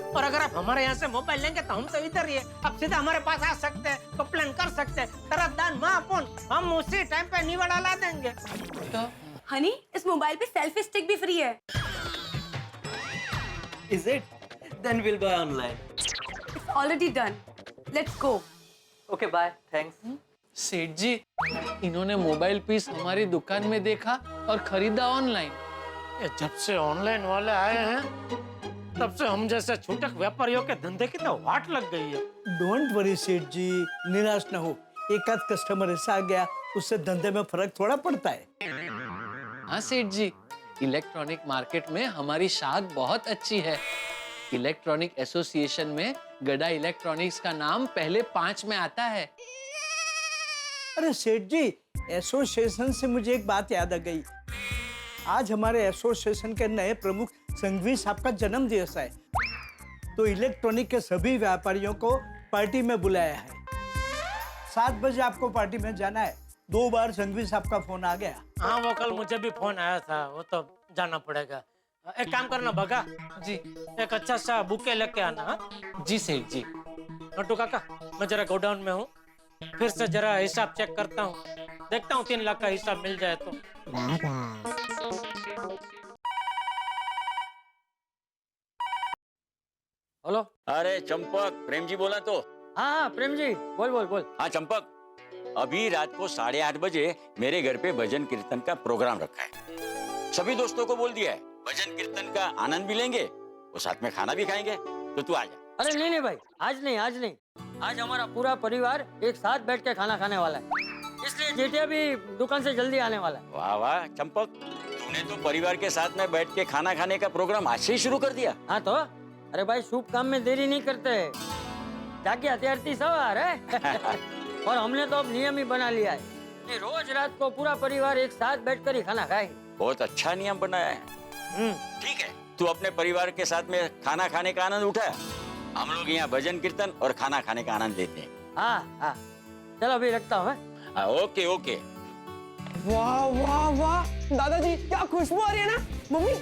और अगर आप हमारे यहाँ से मोबाइल लेंगे तो हम तो इधर ही है, आप सीधा हमारे पास आ सकते हैं, कंप्लेन कर सकते हैं, तरफदार महापुन, हम उसी टाइम पे निवाड़ा ला देंगे। तो हनी, इस मोबाइल पे सेल्फी स्टिक भी फ्री है। Is it? Then we'll buy online. It's already done. Let's go. Okay, bye. Thanks. सेठ जी, इन्होंने मोबाइल पीस हमारी दुकान में देखा और खरीदा ऑनलाइन। जब से ऑनलाइन वाले आए हैं तब से हम जैसे छूटक व्यापारियों के धंधे की तो वाट लग गई है। डोंट वरी सेठ जी, निराश न हो। एक आध कस्टमर ऐसा आ गया, उससे धंधे में फर्क थोड़ा पड़ता है। हाँ सेठ जी, इलेक्ट्रॉनिक मार्केट में हमारी शाख बहुत अच्छी है। इलेक्ट्रॉनिक एसोसिएशन में गडा इलेक्ट्रॉनिक्स का नाम पहले 5 में आता है। अरे सेठ जी, एसोसिएशन से मुझे एक बात याद आ गई। आज हमारे एसोसिएशन के नए प्रमुख संघवी साहब का जन्म दिवस है, तो इलेक्ट्रॉनिक के सभी व्यापारियों को पार्टी में बुलाया है। 7 बजे आपको पार्टी में जाना है। 2 बार संघवी साहब का फोन आ गया। हाँ, वो कल मुझे भी फोन आया था, वो तो जाना पड़ेगा। एक काम करना भगा जी, एक अच्छा सा बुके लेके आना। हाँ? जी सेठ जी। नट्टू काका, मैं जरा गोडाउन में हूँ, फिर से जरा हिसाब चेक करता हूँ, देखता हूँ 3 लाख का हिसाब मिल जाए तो। हेलो। अरे चंपक, प्रेम जी बोला तो। हाँ हाँ प्रेम जी, बोल बोल बोल। हाँ चंपक, अभी रात को 8:30 बजे मेरे घर पे भजन कीर्तन का प्रोग्राम रखा है। सभी दोस्तों को बोल दिया है, भजन कीर्तन का आनंद भी लेंगे और साथ में खाना भी खाएंगे, तो तू आ जा। अरे नहीं नहीं भाई, आज नहीं आज नहीं, आज हमारा पूरा परिवार एक साथ बैठ के खाना खाने वाला है, इसलिए जेठिया भी दुकान से जल्दी आने वाला है। वाह वाह चंपक, तूने तो परिवार के साथ में बैठ के खाना खाने का प्रोग्राम आज से ही शुरू कर दिया। हाँ तो अरे भाई, शुभ काम में देरी नहीं करते, जाके हथियारती सवार है। और हमने तो अब नियम ही बना लिया है कि रोज रात को पूरा परिवार एक साथ बैठकर ही खाना खाए। बहुत अच्छा नियम बनाया है। ठीक है, तू अपने परिवार के साथ में खाना खाने का आनंद उठा, हम लोग यहाँ भजन कीर्तन और खाना खाने का आनंद लेते हैं। हाँ हाँ, चलो अभी रखता हूँ। Okay okay. वाह वाह वाह, दादाजी क्या खुशबू आ रही है ना। मम्मी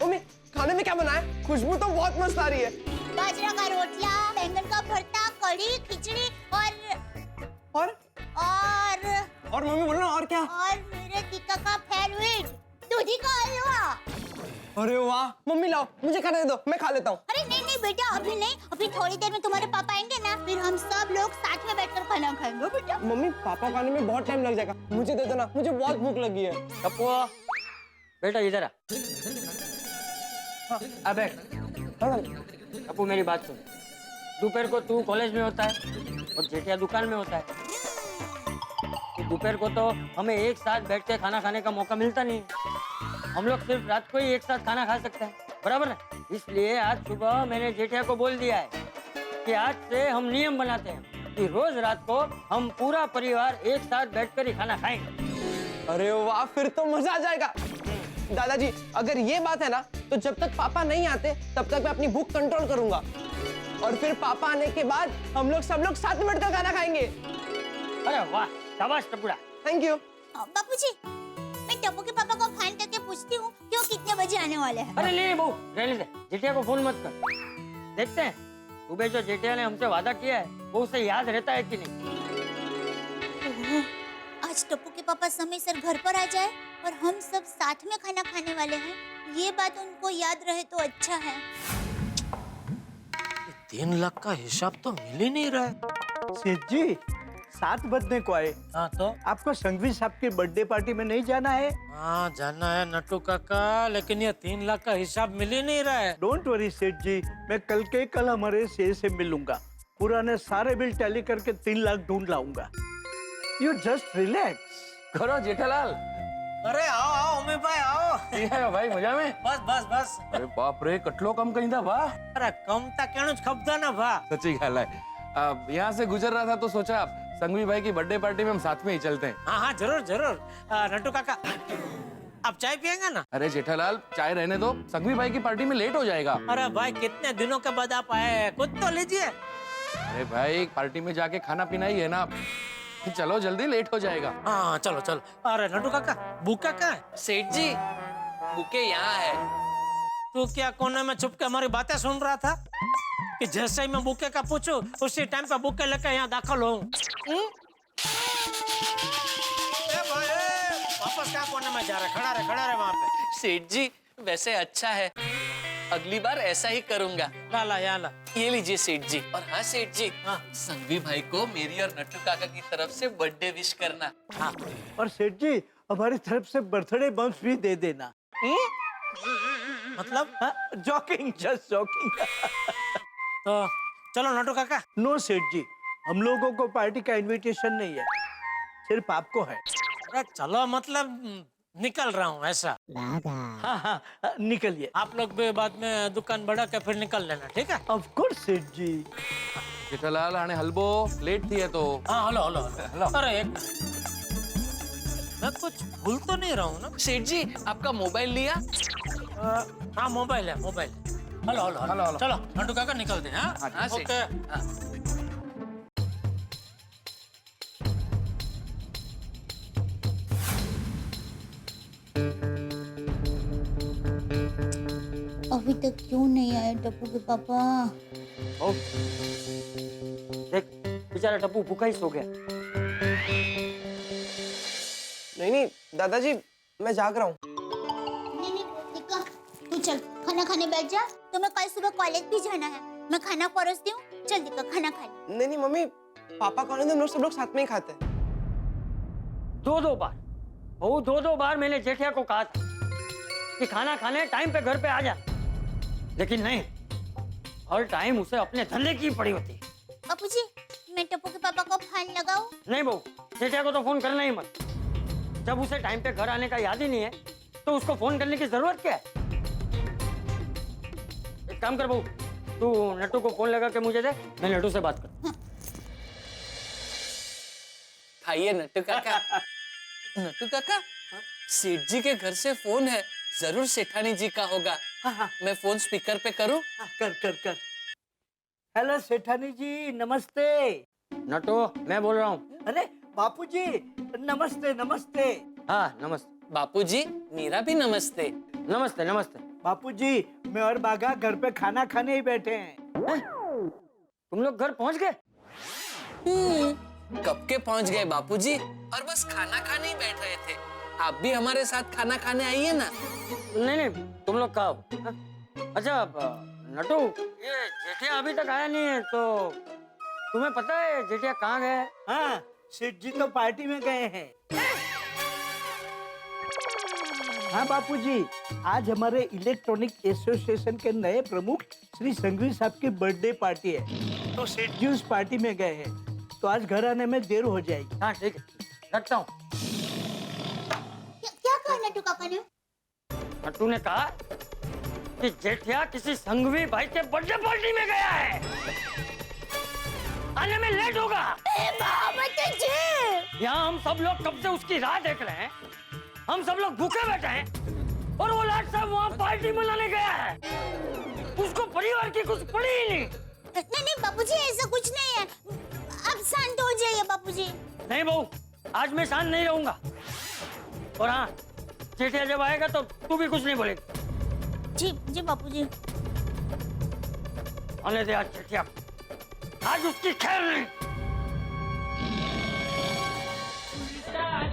मम्मी, खाने में क्या बना है? खुशबू तो बहुत मस्त आ रही है। बाजरा का रोटला, बैंगन का भरता, कढ़ी, खिचड़ी और मम्मी बोलो ना, और क्या? और मेरे टीका का फेवरेट दूधी का हलवा। अरे वाह, मम्मी लाओ मुझे खाने दे दो, मैं खा लेता हूँ। अरे नहीं नहीं बेटा, अभी नहीं, अभी थोड़ी देर में तुम्हारे पापा आएंगे ना, फिर हम सब लोग साथ में बैठकर खाना खाएंगे बेटा। मम्मी पापा खाने में बहुत टाइम लग जाएगा, मुझे दे दो ना, मुझे बहुत भूख लगी है। टप्पू बेटा इधर आ। हाँ, बैठ। टप्पू मेरी बात सुन, दोपहर को तू कॉलेज में होता है और जेठिया दुकान में होता है, दोपहर को तो हमें एक साथ बैठ के खाना खाने का मौका मिलता नहीं, हम लोग सिर्फ रात को ही एक साथ खाना खा सकते हैं, बराबर है? इसलिए आज सुबह मैंने जेठिया को बोल दिया है कि आज से हम नियम बनाते हैं कि रोज रात को हम पूरा परिवार एक साथ बैठकर ही खाना खाएंगे। अरे वाह, फिर तो मजा आ जाएगा। दादाजी अगर ये बात है ना, तो जब तक पापा नहीं आते तब तक मैं अपनी भूख कंट्रोल करूंगा, और फिर पापा आने के बाद हम लोग सब लोग साथ में बैठकर खाना खाएंगे। अरे वाह, शाबाश टपुड़ा। Thank you. बापूजी, मैं टप्पू के पापा को फोन करके पूछती हूँ कि वो कितने बजे आने वाले हैं। अरे ले बहू, रहने दे, जेठिया को फोन मत कर, देखते हैं सुबह जो जेठिया ने हमसे वादा किया है वो उसे याद रहता है कि नहीं। आज टप्पू के पापा समय से घर पर आ जाए और हम सब साथ में खाना खाने वाले हैं, ये बात उनको याद रहे तो अच्छा है। 3 लाख का हिसाब तो मिल ही नहीं रहा है। सेठ जी 7 बजने को आए। हाँ तो आपको संघवी साहब की बर्थडे पार्टी में नहीं जाना है? हाँ जाना है नट्टू काका, लेकिन ये 3 लाख का हिसाब मिल ही नहीं रहा है। डोंट वरी सेठ जी, मैं कल के कल हमारे सीए से मिलूंगा, पुराने सारे बिल टैली करके 3 लाख ढूंढ लाऊंगा। यू जस्ट रिलैक्स करो जेठालाल। अरे आओ आओ उम्मी भाई आओ। है भाई मजा में? बस बस बस। अरे बाप रे, कटलो कम कहीं था भा। अरे कम था केणु ज खपदा ना भा। सच्ची गल है, यहाँ से गुजर रहा था तो सोचा संघवी भाई की बर्थडे पार्टी में हम साथ में ही चलते हैं। हाँ हाँ जरूर जरूर। नट्टू काका आप चाय पियेंगे ना? अरे जेठालाल चाय रहने दो, संघवी भाई की पार्टी में लेट हो जाएगा। अरे भाई कितने दिनों के बाद आप आए हैं, कुछ तो लीजिए। अरे भाई पार्टी में जाके खाना पीना ही है ना, चलो जल्दी लेट हो जाएगा। हाँ चलो चलो। अरे नट्टू काका बुका कहाँ है? सेठ जी बुके यहाँ है। तू क्या कोने में छुप के हमारी बातें सुन रहा था कि जैसे ही मैं बुके का पूछूं उसी टाइम पे बुके लेकर यहाँ दाखिल हूँ? वापस क्या कोने में जा रहा है? खड़ा रहे वहाँ पे। सेठ जी वैसे अच्छा है, अगली बार ऐसा ही करूंगा। ला ये लीजिए सेठ जी। और हाँ सेठ जी, हाँ संघवी भाई को मेरी और नट्टू काका की तरफ से बर्थडे विश करना। हाँ और सेठ जी हमारी तरफ से बर्थडे बम्स भी दे देना। मतलब जॉकिंग, जस्ट जॉकिंग। तो चलो नट्टू काका। नो सेठ जी, हम लोगों को पार्टी का इनविटेशन नहीं है, सिर्फ आपको है। अरे चलो मतलब निकल रहा हूँ ऐसा। हाँ निकलिए। आप लोग भी बाद में दुकान बढ़ा के फिर निकल लेना, ठीक है? ऑफ कोर्स सेठ जी। जेठालाल आने हलबो लेट थी है तो। हाँ हेलो। अरे एक मैं कुछ भूल तो नहीं रहा हूँ ना? सेठ जी आपका मोबाइल लिया? हाँ मोबाइल है। हेलो। चलो नट्टू काका निकलते हैं। हाँ ओके। अभी तक क्यों नहीं आए टप्पू के पापा? देख बेचारा टप्पू भूखा ही सो गया। नहीं दादाजी मैं जाग रहा हूँ। नहीं टिक्का, तू चल खाना खाने बैठ जा, तुम्हें कल सुबह कॉलेज भी जाना है। मैं खाना परोसती हूँ, जल्दी कर खाना खा ले। नहीं नहीं मम्मी, पापा को आने दो, हम लोग सब लोग साथ में ही खाते हैं। 2 बार बहू 2 बार मैंने जेठिया को कहा था कि खाना खाने टाइम पे घर पे आ जा, लेकिन नहीं, हर टाइम उसे अपने धंधे की पड़ी होती है। बापूजी, मैं टप्पू के पापा को फोन लगाऊं? नहीं बहू, जेठिया को तो फोन करना ही मत। जब उसे टाइम पे घर आने का याद ही नहीं है तो उसको फोन करने की जरूरत क्या है? एक काम कर बहू, तू नट्टू को फोन लगा के मुझे दे, मैं नट्टू से बात कर। खाइए नट्टू काका। नट्टू काका, सेठ जी के घर से फोन है, जरूर सेठानी जी का होगा। मैं फोन स्पीकर पे करूं? कर कर कर। हेलो सेठानी जी, नमस्ते। नट्टू, मैं बोल रहा हूँ। अरे बापूजी, नमस्ते नमस्ते। हाँ नमस्ते। बापूजी, मेरा भी नमस्ते। नमस्ते नमस्ते। बापूजी, मैं और बागा घर पे खाना खाने ही बैठे हैं। तुम लोग घर पहुँच गए? कब के पहुंच गए बापूजी, और बस खाना खाने ही बैठ रहे थे। आप भी हमारे साथ खाना खाने आइए ना। नहीं नहीं, तुम लोग खाओ। अच्छा नट्टू, ये जेठिया अभी तक आया नहीं है, तो तुम्हें पता है जेठिया कहाँ गए? हाँ, सेठ जी तो पार्टी में गए हैं। हाँ बापूजी, आज हमारे इलेक्ट्रॉनिक एसोसिएशन के नए प्रमुख श्री संघवी साहब की बर्थडे पार्टी है, तो सेठ जी उस पार्टी में गए हैं, तो आज घर आने में देर हो जाएगी। हाँ ठीक है, रखता हूँ। क्या कहा नट्टू काका ने? नट्टू ने कहा कि जेठिया किसी संघवी भाई के बर्थडे पार्टी में गया है, आने में लेट होगा। यहाँ हम सब लोग कब से उसकी राह देख रहे हैं, हम सब लोग भूखे बैठे हैं, और वो लाट साहब वहाँ पार्टी मनाने गया है। उसको परिवार की कुछ पड़ी ही नहीं। नहीं बापूजी, ऐसा कुछ नहीं है, अब शांत हो जाइए बापूजी। नहीं बहू, आज मैं शांत नहीं रहूंगा, और हाँ, जेठिया जब आएगा तो तू भी कुछ नहीं बोलेगी। जी जी बापूजी। आने दे आज जेठिया, आज उसकी खैर नहीं।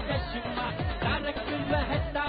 चश्मा, रहता